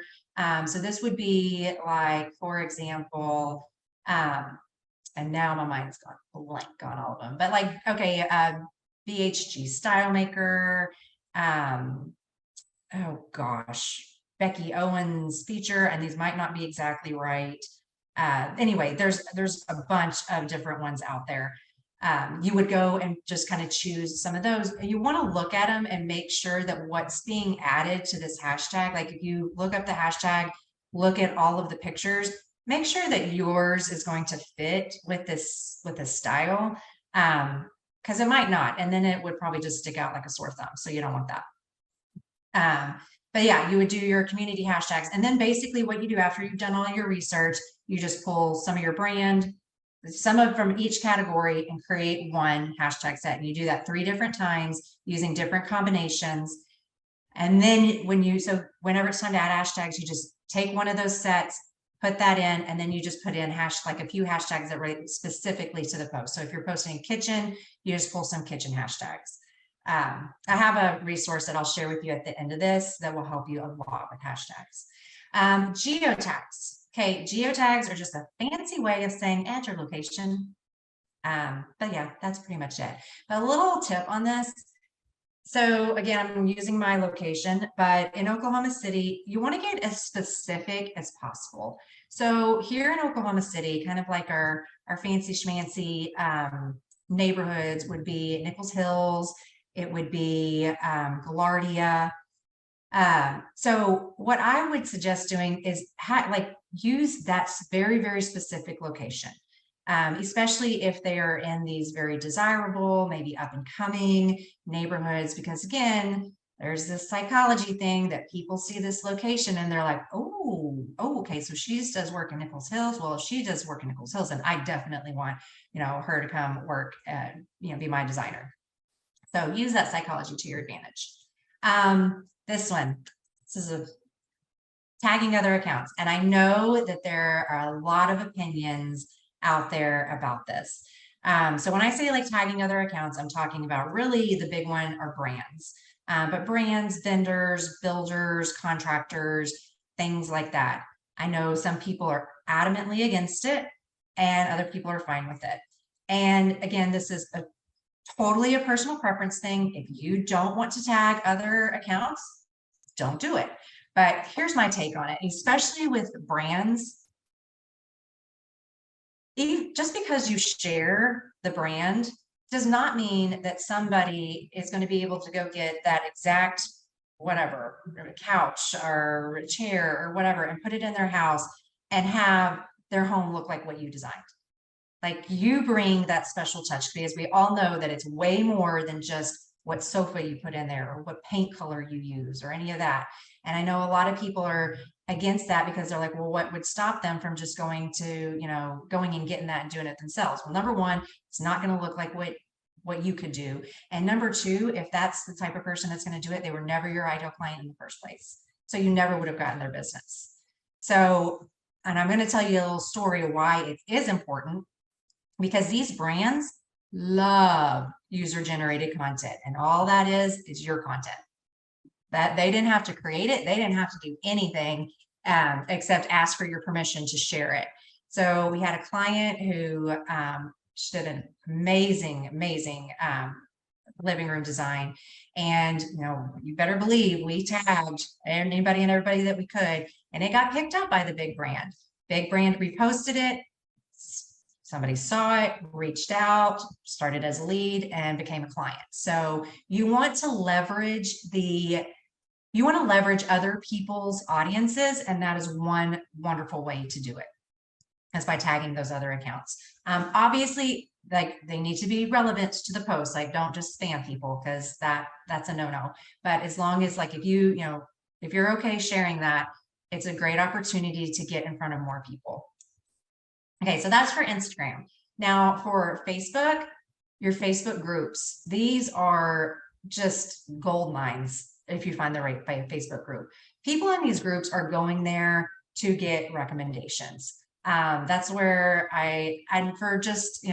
So this would be like, for example, and now my mind's gone blank on all of them, but like, okay, BHG style maker, oh gosh, Becky Owens feature, and these might not be exactly right. Anyway, there's a bunch of different ones out there. You would go and just kind of choose some of those. You want to look at them and make sure that what's being added to this hashtag, like if you look up the hashtag, look at all of the pictures, make sure that yours is going to fit with this style, because it might not, and then it would probably just stick out like a sore thumb. So you don't want that. But yeah, you would do your community hashtags. And then basically what you do after you've done all your research, you just pull some of your brand, some from each category, and create one hashtag set. And you do that 3 different times using different combinations. And then whenever it's time to add hashtags, you just take one of those sets, put that in, and then you just put in like a few hashtags that relate specifically to the post. So if you're posting a kitchen, you just pull some kitchen hashtags. I have a resource that I'll share with you at the end of this that will help you a lot with hashtags. Geotags. Okay, geotags are just a fancy way of saying add your location. But yeah, that's pretty much it. A little tip on this. So again, I'm using my location, but in Oklahoma City, you want to get as specific as possible. So here in Oklahoma City, kind of like our fancy schmancy neighborhoods would be Nichols Hills. It would be Gaillardia. So what I would suggest doing is use that very, very specific location, especially if they are in these very desirable, maybe up and coming neighborhoods, because again, there's this psychology thing that people see this location and they're like, oh, okay, so she does work in Nichols Hills. Well, if she does work in Nichols Hills, then I definitely want, her to come work and, be my designer. So use that psychology to your advantage. This is a tagging other accounts. And I know that there are a lot of opinions out there about this. So when I say like tagging other accounts, I'm talking about really the big one are brands, but brands, vendors, builders, contractors, things like that. I know some people are adamantly against it and other people are fine with it. And again, this is totally a personal preference thing. If you don't want to tag other accounts, don't do it. But here's my take on it, especially with brands. Just because you share the brand does not mean that somebody is going to be able to go get that exact whatever, a couch or a chair or whatever, and put it in their house and have their home look like what you designed. Like, you bring that special touch, because we all know that it's way more than just what sofa you put in there or what paint color you use or any of that. And I know a lot of people are against that because they're like, well, what would stop them from just going and getting that and doing it themselves? Well, number one, it's not going to look like what you could do. And number two, if that's the type of person that's going to do it, they were never your ideal client in the first place. So you never would have gotten their business. So, and I'm going to tell you a little story of why it is important, because these brands love user-generated content, and all that is your content. That they didn't have to create it. They didn't have to do anything except ask for your permission to share it. So we had a client who did an amazing living room design. And, you know, you better believe we tagged anybody and everybody that we could, and it got picked up by the big brand. Big brand reposted it. Somebody saw it, reached out, started as a lead, and became a client. So you want to leverage other people's audiences, and that is one wonderful way to do it, is by tagging those other accounts. Obviously, like, they need to be relevant to the post. Like, don't just spam people, because that's a no-no. But as long as, like, if you're okay sharing that, it's a great opportunity to get in front of more people. Okay, so that's for Instagram. Now for Facebook, your Facebook groups, these are just gold mines if you find the right Facebook group. People in these groups are going there to get recommendations. That's where I'm for just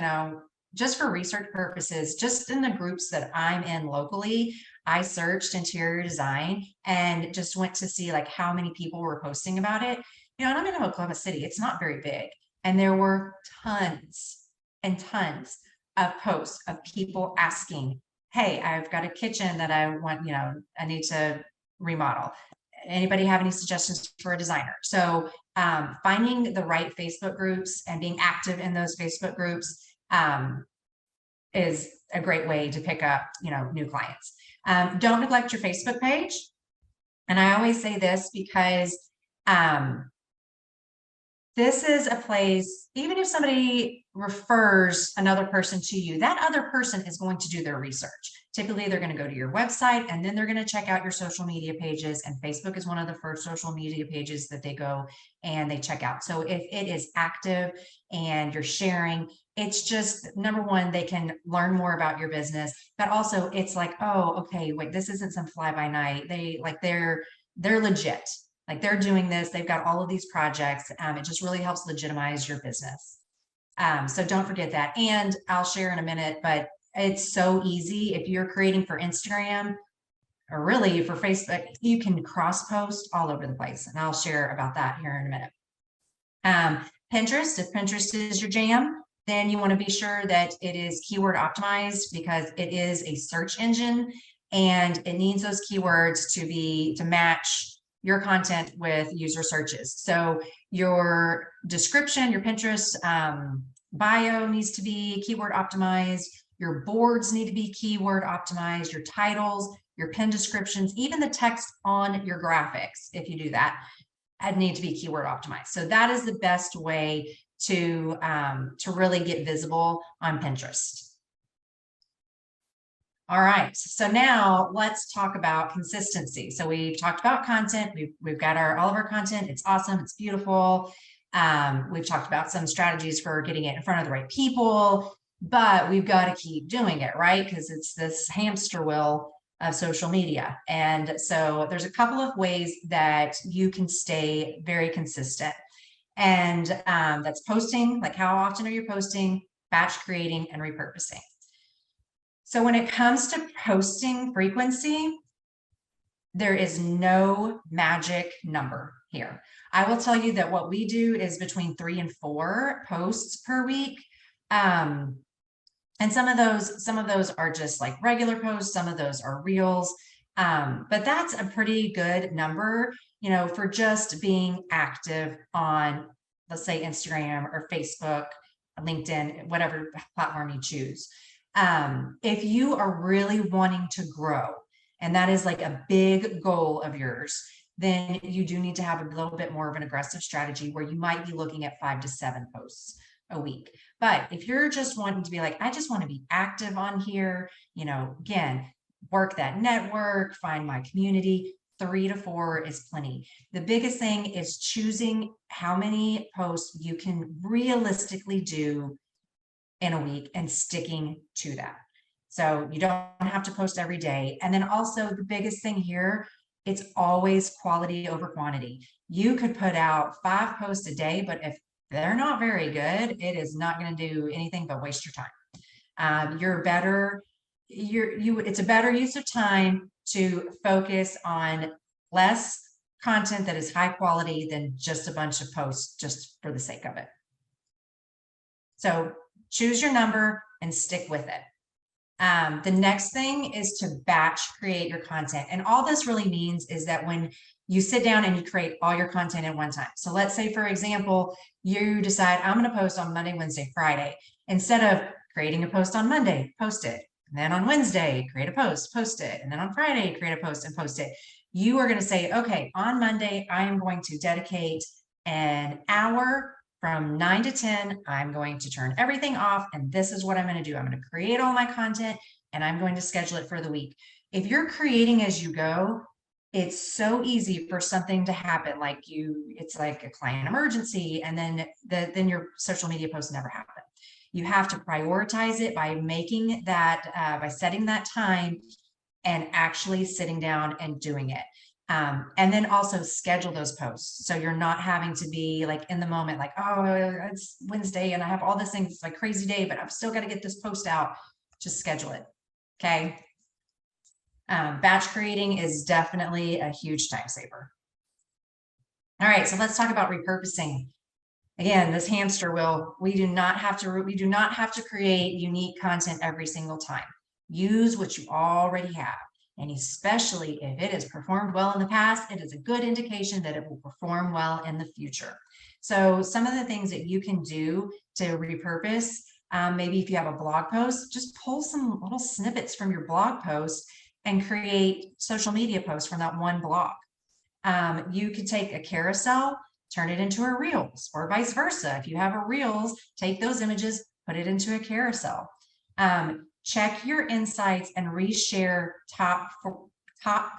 for research purposes, just in the groups that I'm in locally, I searched interior design and just went to see like how many people were posting about it. And I'm in Oklahoma City, it's not very big. And there were tons and tons of posts of people asking, hey, I've got a kitchen that I want, I need to remodel. Anybody have any suggestions for a designer? So finding the right Facebook groups and being active in those Facebook groups is a great way to pick up, new clients. Don't neglect your Facebook page. And I always say this because this is a place, even if somebody refers another person to you, that other person is going to do their research. Typically, they're going to go to your website and then they're going to check out your social media pages. And Facebook is one of the first social media pages that they go and they check out. So if it is active and you're sharing, it's just, number one, they can learn more about your business, but also it's like, oh, okay, wait, this isn't some fly by night. They're legit. Like, they're doing this, they've got all of these projects. It just really helps legitimize your business. So don't forget that. And I'll share in a minute, but it's so easy. If you're creating for Instagram or really for Facebook, you can cross post all over the place. And I'll share about that here in a minute. Pinterest, if Pinterest is your jam, then you want to be sure that it is keyword optimized, because it is a search engine and it needs those keywords to match your content with user searches. So your description, your Pinterest bio needs to be keyword optimized. Your boards need to be keyword optimized. Your titles, your pin descriptions, even the text on your graphics, if you do that, need to be keyword optimized. So that is the best way to really get visible on Pinterest. All right, so now let's talk about consistency. So we've talked about content. We've got all of our content. It's awesome. It's beautiful. We've talked about some strategies for getting it in front of the right people, but we've got to keep doing it, right? Because it's this hamster wheel of social media. And so there's a couple of ways that you can stay very consistent. And that's posting, like how often are you posting, batch creating, and repurposing. So when it comes to posting frequency, there is no magic number here. I will tell you that what we do is between 3 and 4 posts per week. And some of those are just like regular posts, some of those are reels. But that's a pretty good number, for just being active on, let's say, Instagram or Facebook, LinkedIn, whatever platform you choose. If you are really wanting to grow, and that is like a big goal of yours, then you do need to have a little bit more of an aggressive strategy where you might be looking at 5 to 7 posts a week. But if you're just wanting to be like, I just want to be active on here, again, work that network, find my community, 3 to 4 is plenty. The biggest thing is choosing how many posts you can realistically do in a week and sticking to that. So you don't have to post every day. And then also the biggest thing here it's always quality over quantity. You could put out 5 posts a day, but if they're not very good, it is not going to do anything but waste your time. It's a better use of time to focus on less content that is high quality than just a bunch of posts just for the sake of it. So choose your number and stick with it. The next thing is to batch create your content. And all this really means is that when you sit down and you create all your content at one time. So let's say, for example, you decide I'm going to post on Monday, Wednesday, Friday. Instead of creating a post on Monday, post it. And then on Wednesday, create a post, post it. And then on Friday, create a post and post it. You are going to say, okay, on Monday, I am going to dedicate an hour from 9 to 10. I'm going to turn everything off. And this is what I'm going to do. I'm going to create all my content and I'm going to schedule it for the week. If you're creating as you go, it's so easy for something to happen. It's like a client emergency. And then your social media posts never happen. You have to prioritize it by making that, by setting that time and actually sitting down and doing it. And then also schedule those posts. So you're not having to be like in the moment, like, oh, it's Wednesday and I have all these things. It's like crazy day, but I've still got to get this post out. Just schedule it. Okay. Batch creating is definitely a huge time saver. All right. So let's talk about repurposing. Again, this hamster wheel, we do not have to create unique content every single time. Use what you already have. And especially if it has performed well in the past, it is a good indication that it will perform well in the future. So some of the things that you can do to repurpose, maybe if you have a blog post, just pull some little snippets from your blog post and create social media posts from that one blog. You could take a carousel, turn it into a reels, or vice versa. If you have a reels, take those images, put it into a carousel. Check your insights and reshare top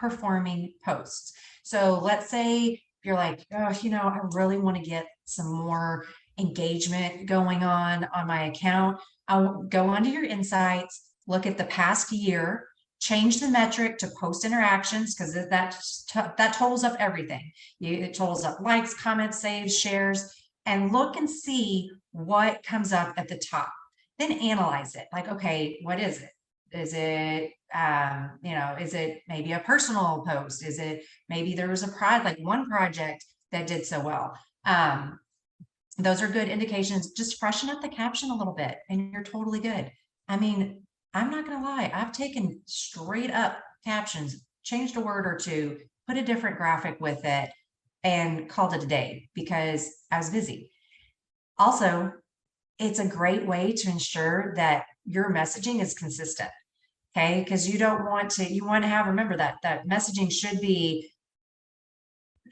performing posts. So let's say you're like, oh, I really want to get some more engagement going on my account. I'll go onto your insights, look at the past year, change the metric to post interactions, because that totals up everything. It totals up likes, comments, saves, shares, and look and see what comes up at the top. Then analyze it. Like, okay, what is it? Is it, is it maybe a personal post? Is it maybe there was one project that did so well? Those are good indications. Just freshen up the caption a little bit and you're totally good. I mean, I'm not going to lie. I've taken straight up captions, changed a word or two, put a different graphic with it, and called it a day because I was busy. Also, it's a great way to ensure that your messaging is consistent. Okay. Because you want to remember that messaging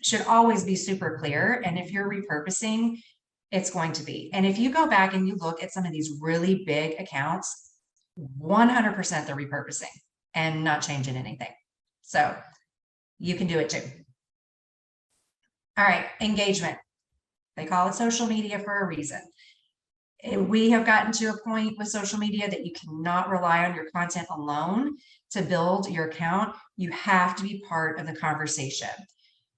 should always be super clear. And if you're repurposing, it's going to be. And if you go back and you look at some of these really big accounts, 100% they're repurposing and not changing anything. So you can do it too. All right. Engagement. They call it social media for a reason. We have gotten to a point with social media that you cannot rely on your content alone to build your account. You have to be part of the conversation.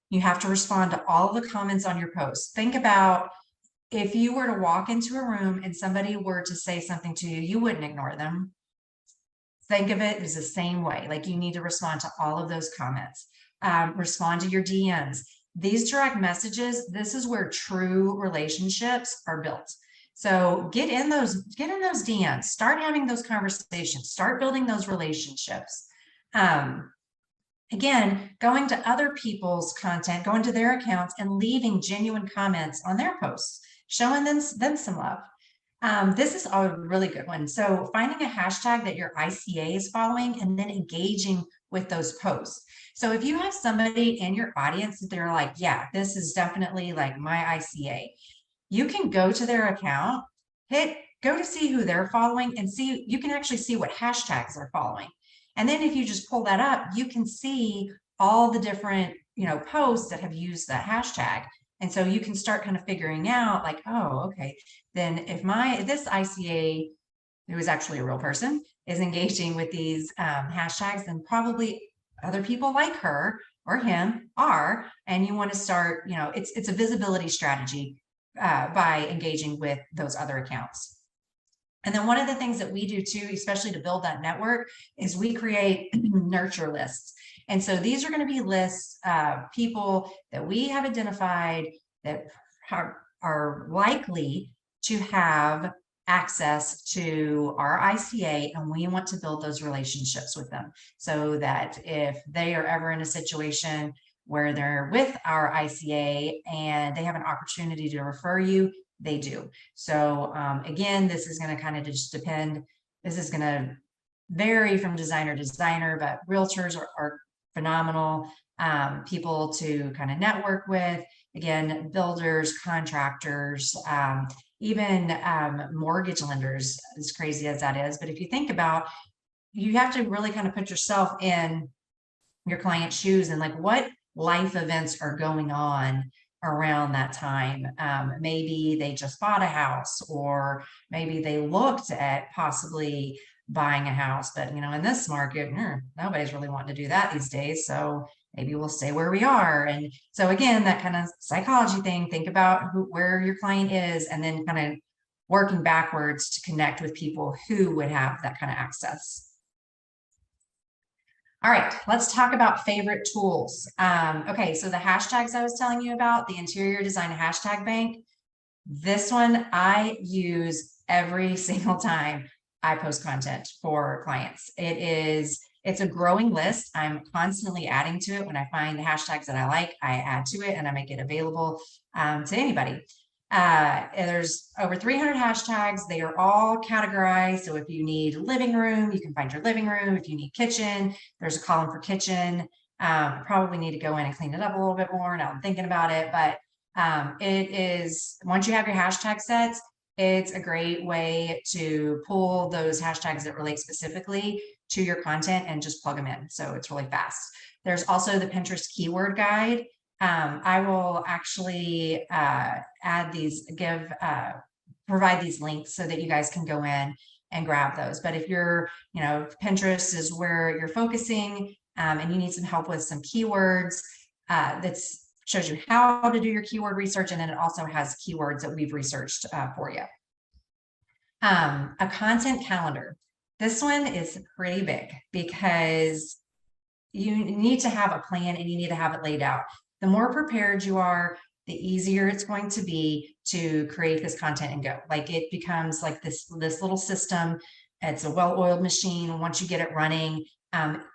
You have to respond to all the comments on your posts. Think about if you were to walk into a room and somebody were to say something to you, you wouldn't ignore them. Think of it as the same way. Like you need to respond to all of those comments. Respond to your DMs. These direct messages, this is where true relationships are built. So get in those DMs, start having those conversations, start building those relationships. Again, going to other people's content, going to their accounts and leaving genuine comments on their posts, showing them some love. This is a really good one. So finding a hashtag that your ICA is following and then engaging with those posts. So if you have somebody in your audience that they're like, yeah, this is definitely like my ICA, you can go to their account, go to see who they're following and see, you can actually see what hashtags they're following. And then if you just pull that up, you can see all the different, posts that have used that hashtag. And so you can start kind of figuring out like, oh, okay, then if this ICA, who is actually a real person, is engaging with these hashtags, then probably other people like her or him are, and you want to start, it's a visibility strategy by engaging with those other accounts. And then one of the things that we do too, especially to build that network, is we create nurture lists. And so these are going to be lists of people that we have identified that are likely to have access to our ICA, and we want to build those relationships with them so that if they are ever in a situation where they're with our ICA and they have an opportunity to refer you, they do. So again, this is going to kind of just depend. This is going to vary from designer to designer, but realtors are phenomenal people to kind of network with. Again, builders, contractors, even mortgage lenders, as crazy as that is. But if you think about, you have to really kind of put yourself in your client's shoes and like what life events are going on around that time. Maybe they just bought a house, or maybe they looked at possibly buying a house, but in this market, nobody's really wanting to do that these days. So maybe we'll stay where we are. And so again, that kind of psychology thing, think about where your client is, and then kind of working backwards to connect with people who would have that kind of access. All right, let's talk about favorite tools. Okay, so the hashtags I was telling you about, the interior design hashtag bank, this one I use every single time I post content for clients. It's a growing list. I'm constantly adding to it. When I find the hashtags that I like, I add to it and I make it available to anybody. There's over 300 hashtags. They are all categorized. So if you need living room, you can find your living room. If you need kitchen, there's a column for kitchen. Probably need to go in and clean it up a little bit more now I'm thinking about it. But it is, once you have your hashtag sets, it's a great way to pull those hashtags that relate specifically to your content and just plug them in. So it's really fast. There's also the Pinterest keyword guide. I will actually add these, provide these links so that you guys can go in and grab those. But if you're, Pinterest is where you're focusing and you need some help with some keywords, that's shows you how to do your keyword research. And then it also has keywords that we've researched for you. A content calendar. This one is pretty big because you need to have a plan and you need to have it laid out. The more prepared you are, the easier it's going to be to create this content and go. Like it becomes like this little system. It's a well-oiled machine. Once you get it running,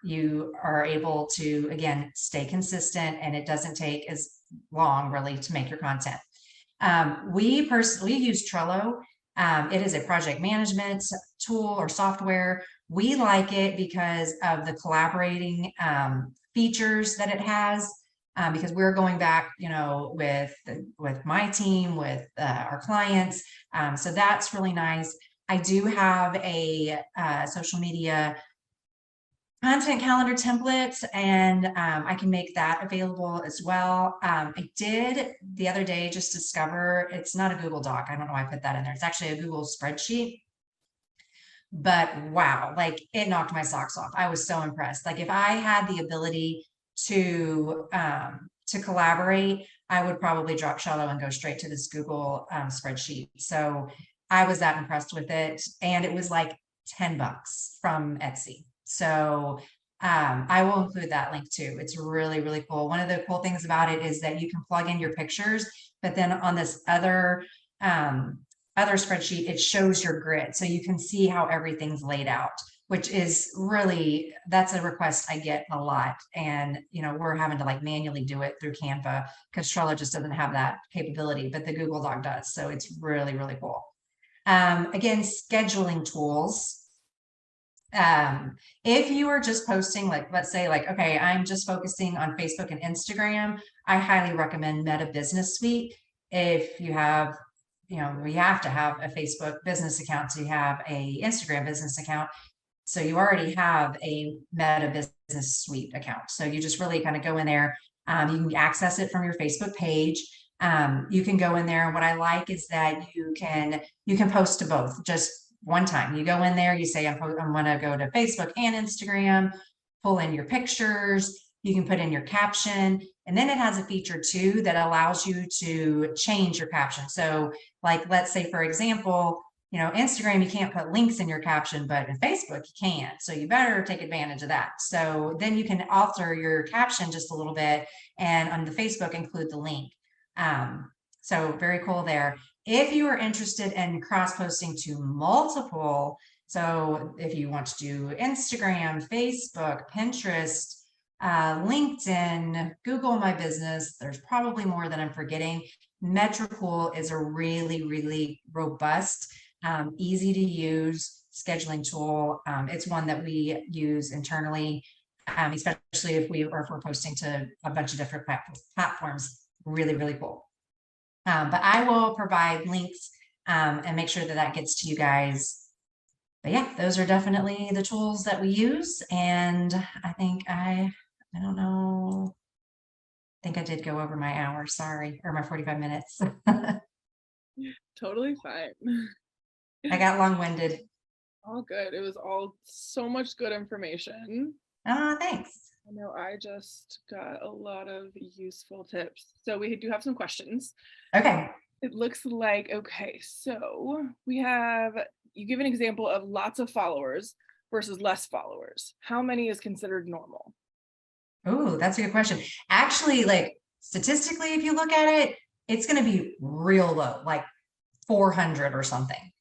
you are able to, again, stay consistent, and it doesn't take as long really to make your content. We use Trello. It is a project management tool or software. We like it because of the collaborating features that it has, because we're going back, with my team, with our clients. So that's really nice. I do have a social media content calendar template, and I can make that available as well. I did the other day just discover it's not a Google Doc. I don't know why I put that in there. It's actually a Google spreadsheet. But wow, like it knocked my socks off. I was so impressed. Like if I had the ability to collaborate, I would probably drop Trello and go straight to this Google spreadsheet. So I was that impressed with it, and it was like $10 from Etsy. So I will include that link too. It's really, really cool. One of the cool things about it is that you can plug in your pictures, but then on this other spreadsheet, it shows your grid. So you can see how everything's laid out, which is really, that's a request I get a lot. And, we're having to like manually do it through Canva because Trello just doesn't have that capability, but the Google Doc does. So it's really, really cool. Again, scheduling tools. If you are just posting, like, let's say like, okay, I'm just focusing on Facebook and Instagram, I highly recommend Meta Business Suite. If you have, we have to have a Facebook business account to have a Instagram business account. So you already have a Meta Business Suite account. So you just really kind of go in there. You can access it from your Facebook page. You can go in there. And what I like is that you can post to both just one time. You go in there, you say, I'm going to go to Facebook and Instagram, pull in your pictures, You can put in your caption, and then it has a feature too that allows you to change your caption. So like, let's say, for example, Instagram, you can't put links in your caption, but in Facebook you can. So you better take advantage of that. So then you can alter your caption just a little bit, and on the Facebook include the link. So very cool there. If you are interested in cross-posting to multiple, so if you want to do Instagram, Facebook, Pinterest, LinkedIn, Google My Business, there's probably more that I'm forgetting. Metricool is a really, really robust, easy to use scheduling tool. It's one that we use internally, especially if we're posting to a bunch of different platforms. Really, really cool. But I will provide links and make sure that that gets to you guys. But yeah, those are definitely the tools that we use. And I think I don't know. I think I did go over my hour, sorry, or my 45 minutes. Totally fine. I got long-winded. All good. It was all so much good information. Oh, thanks. I know I just got a lot of useful tips. So we do have some questions. Okay. It looks like, okay, so we have, you give an example of lots of followers versus less followers. How many is considered normal? Oh, that's a good question. Actually, like statistically, if you look at it, it's going to be real low, like 400 or something.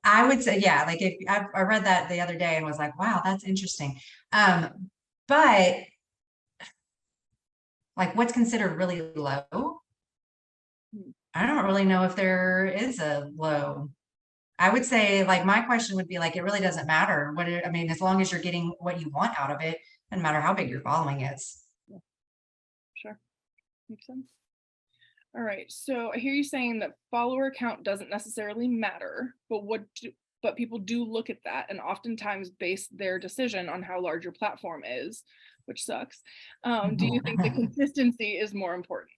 I would say, yeah, like if I read that the other day and was like, wow, that's interesting. But like what's considered really low? I don't really know if there is a low. I would say, like, my question would be like, it really doesn't matter I mean, as long as you're getting what you want out of it, doesn't matter how big your following is. Yeah. Sure. Makes sense. All right. So I hear you saying that follower count doesn't necessarily matter, but people do look at that and oftentimes base their decision on how large your platform is, which sucks. Do you think the consistency is more important?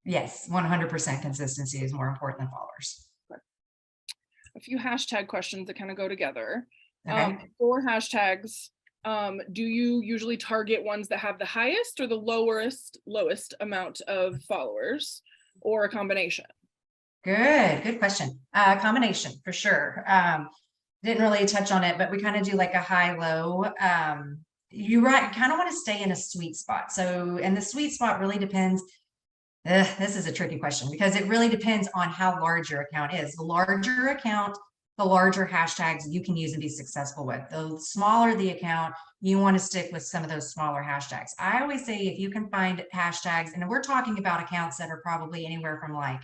Yes, 100% consistency is more important than followers. A few hashtag questions that kind of go together. Okay. For hashtags, do you usually target ones that have the highest or the lowest amount of followers, or a combination? Good question. Combination for sure. Didn't really touch on it, but we kind of do like a high-low. You kind of want to stay in a sweet spot. So, and the sweet spot really depends. This is a tricky question because it really depends on how large your account is. The larger account, the larger hashtags you can use and be successful with. The smaller the account, you want to stick with some of those smaller hashtags. I always say if you can find hashtags, and we're talking about accounts that are probably anywhere from like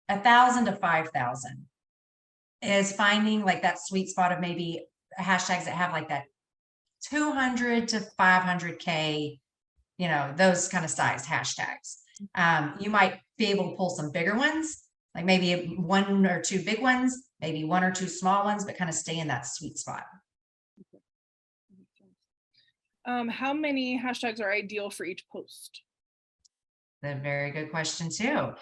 1,000 to 5,000, is finding like that sweet spot of maybe hashtags that have like that 200 to 500K, those kind of sized hashtags. You might be able to pull some bigger ones, like maybe 1 or 2 big ones, maybe 1 or 2 small ones, but kind of stay in that sweet spot. How many hashtags are ideal for each post? A very good question too.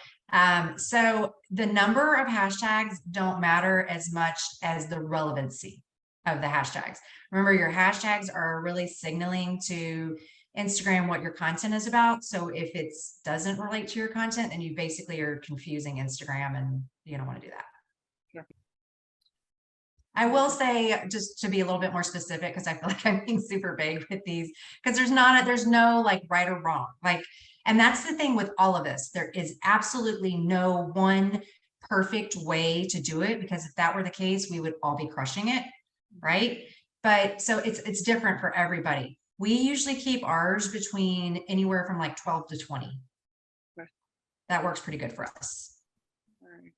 So the number of hashtags don't matter as much as the relevancy of the hashtags. Remember, your hashtags are really signaling to Instagram what your content is about. So if it doesn't relate to your content, then you basically are confusing Instagram, and you don't want to do that. Sure. I will say, just to be a little bit more specific, because I feel like I'm being super vague with these, because there's no like right or wrong. And that's the thing with all of this. There is absolutely no one perfect way to do it, because if that were the case, we would all be crushing it, right? But so it's different for everybody. We usually keep ours between anywhere from like 12 to 20. Okay. That works pretty good for us. All right.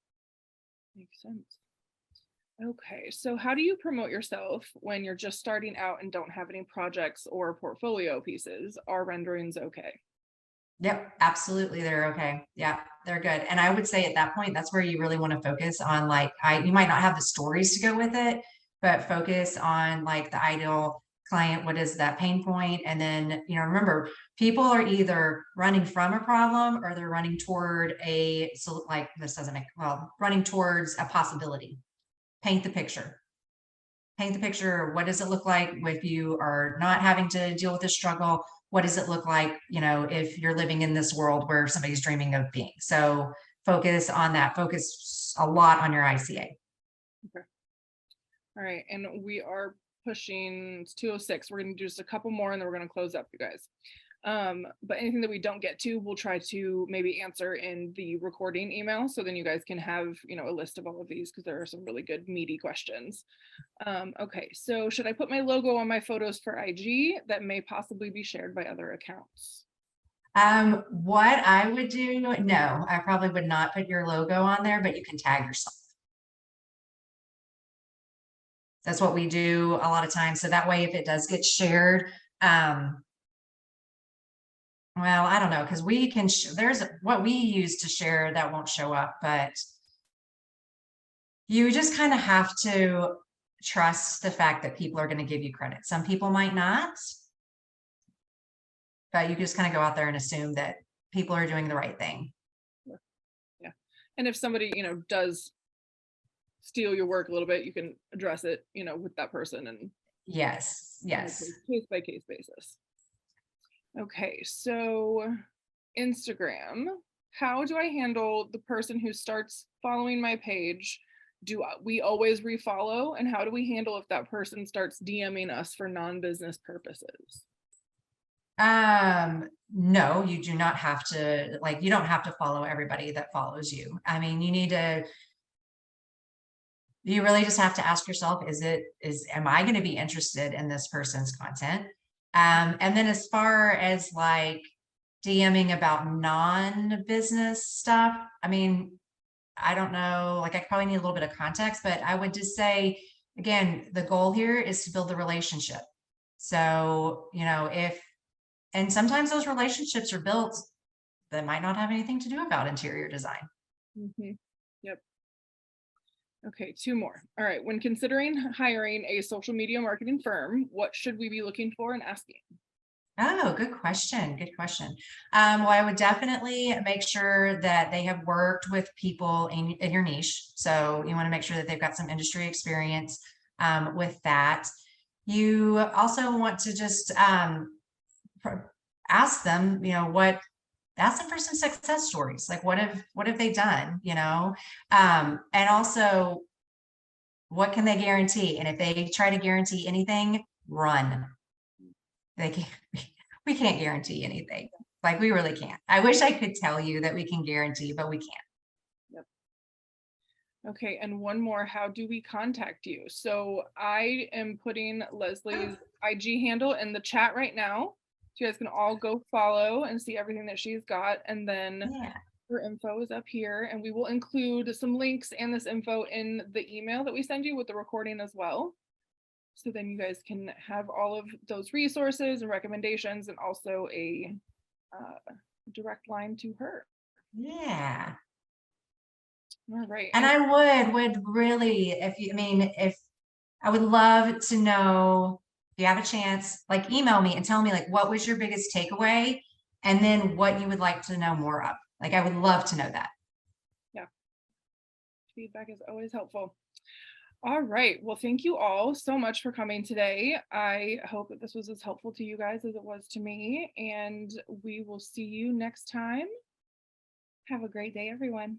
Makes sense. Okay, so how do you promote yourself when you're just starting out and don't have any projects or portfolio pieces? Are renderings okay? Yep, absolutely. They're okay. Yeah, they're good. And I would say at that point, that's where you really want to focus on, like, you might not have the stories to go with it, but focus on like the ideal client. What is that pain point? And then, remember, people are either running from a problem or they're running toward running towards a possibility. Paint the picture. Paint the picture. What does it look like if you are not having to deal with this struggle? what does it look like, if you're living in this world where somebody's dreaming of being. So focus on that. Focus a lot on your ICA. Okay. All right. And we are pushing, it's 2:06. We're going to do just a couple more and then we're going to close up, you guys. But anything that we don't get to, we'll try to maybe answer in the recording email. So then you guys can have, a list of all of these because there are some really good meaty questions. Okay, so should I put my logo on my photos for IG that may possibly be shared by other accounts? What I would do, no, I probably would not put your logo on there, but you can tag yourself. That's what we do a lot of times. So that way, if it does get shared, well, I don't know, because we can, there's what we use to share that won't show up, but you just kind of have to trust the fact that people are going to give you credit. Some people might not, but you just kind of go out there and assume that people are doing the right thing. Yeah. And if somebody, does steal your work a little bit, you can address it, with that person and yes, case by case basis. Okay, so Instagram, how do I handle the person who starts following my page? Do we always refollow? And how do we handle if that person starts DMing us for non-business purposes? No, you do not have to, you don't have to follow everybody that follows you. I mean, you really just have to ask yourself, am I going to be interested in this person's content? And then as far as DMing about non-business stuff, I mean, I don't know, I probably need a little bit of context, but I would just say, again, the goal here is to build a relationship. So, and sometimes those relationships are built that might not have anything to do about interior design. Mm-hmm. Yep. Okay, 2 more. All right. When considering hiring a social media marketing firm, what should we be looking for and asking? Oh, good question. Good question. Well, I would definitely make sure that they have worked with people in your niche. So you want to make sure that they've got some industry experience with that. You also want to just ask them, ask them for some success stories. What have they done, and also what can they guarantee? And if they try to guarantee anything, run. We can't guarantee anything. We really can't. I wish I could tell you that we can guarantee, but we can't. Yep. Okay, and one more, how do we contact you? So I am putting Leslie's IG handle in the chat right now. So you guys can all go follow and see everything that she's got. And then her info is up here, and we will include some links and this info in the email that we send you with the recording as well. So then you guys can have all of those resources and recommendations and also a direct line to her. Yeah. All right. And I would really, if I would love to know, if you have a chance, email me and tell me what was your biggest takeaway and then what you would like to know more of. I would love to know that. Yeah. Feedback is always helpful. All right. Well, thank you all so much for coming today. I hope that this was as helpful to you guys as it was to me, and we will see you next time. Have a great day, everyone.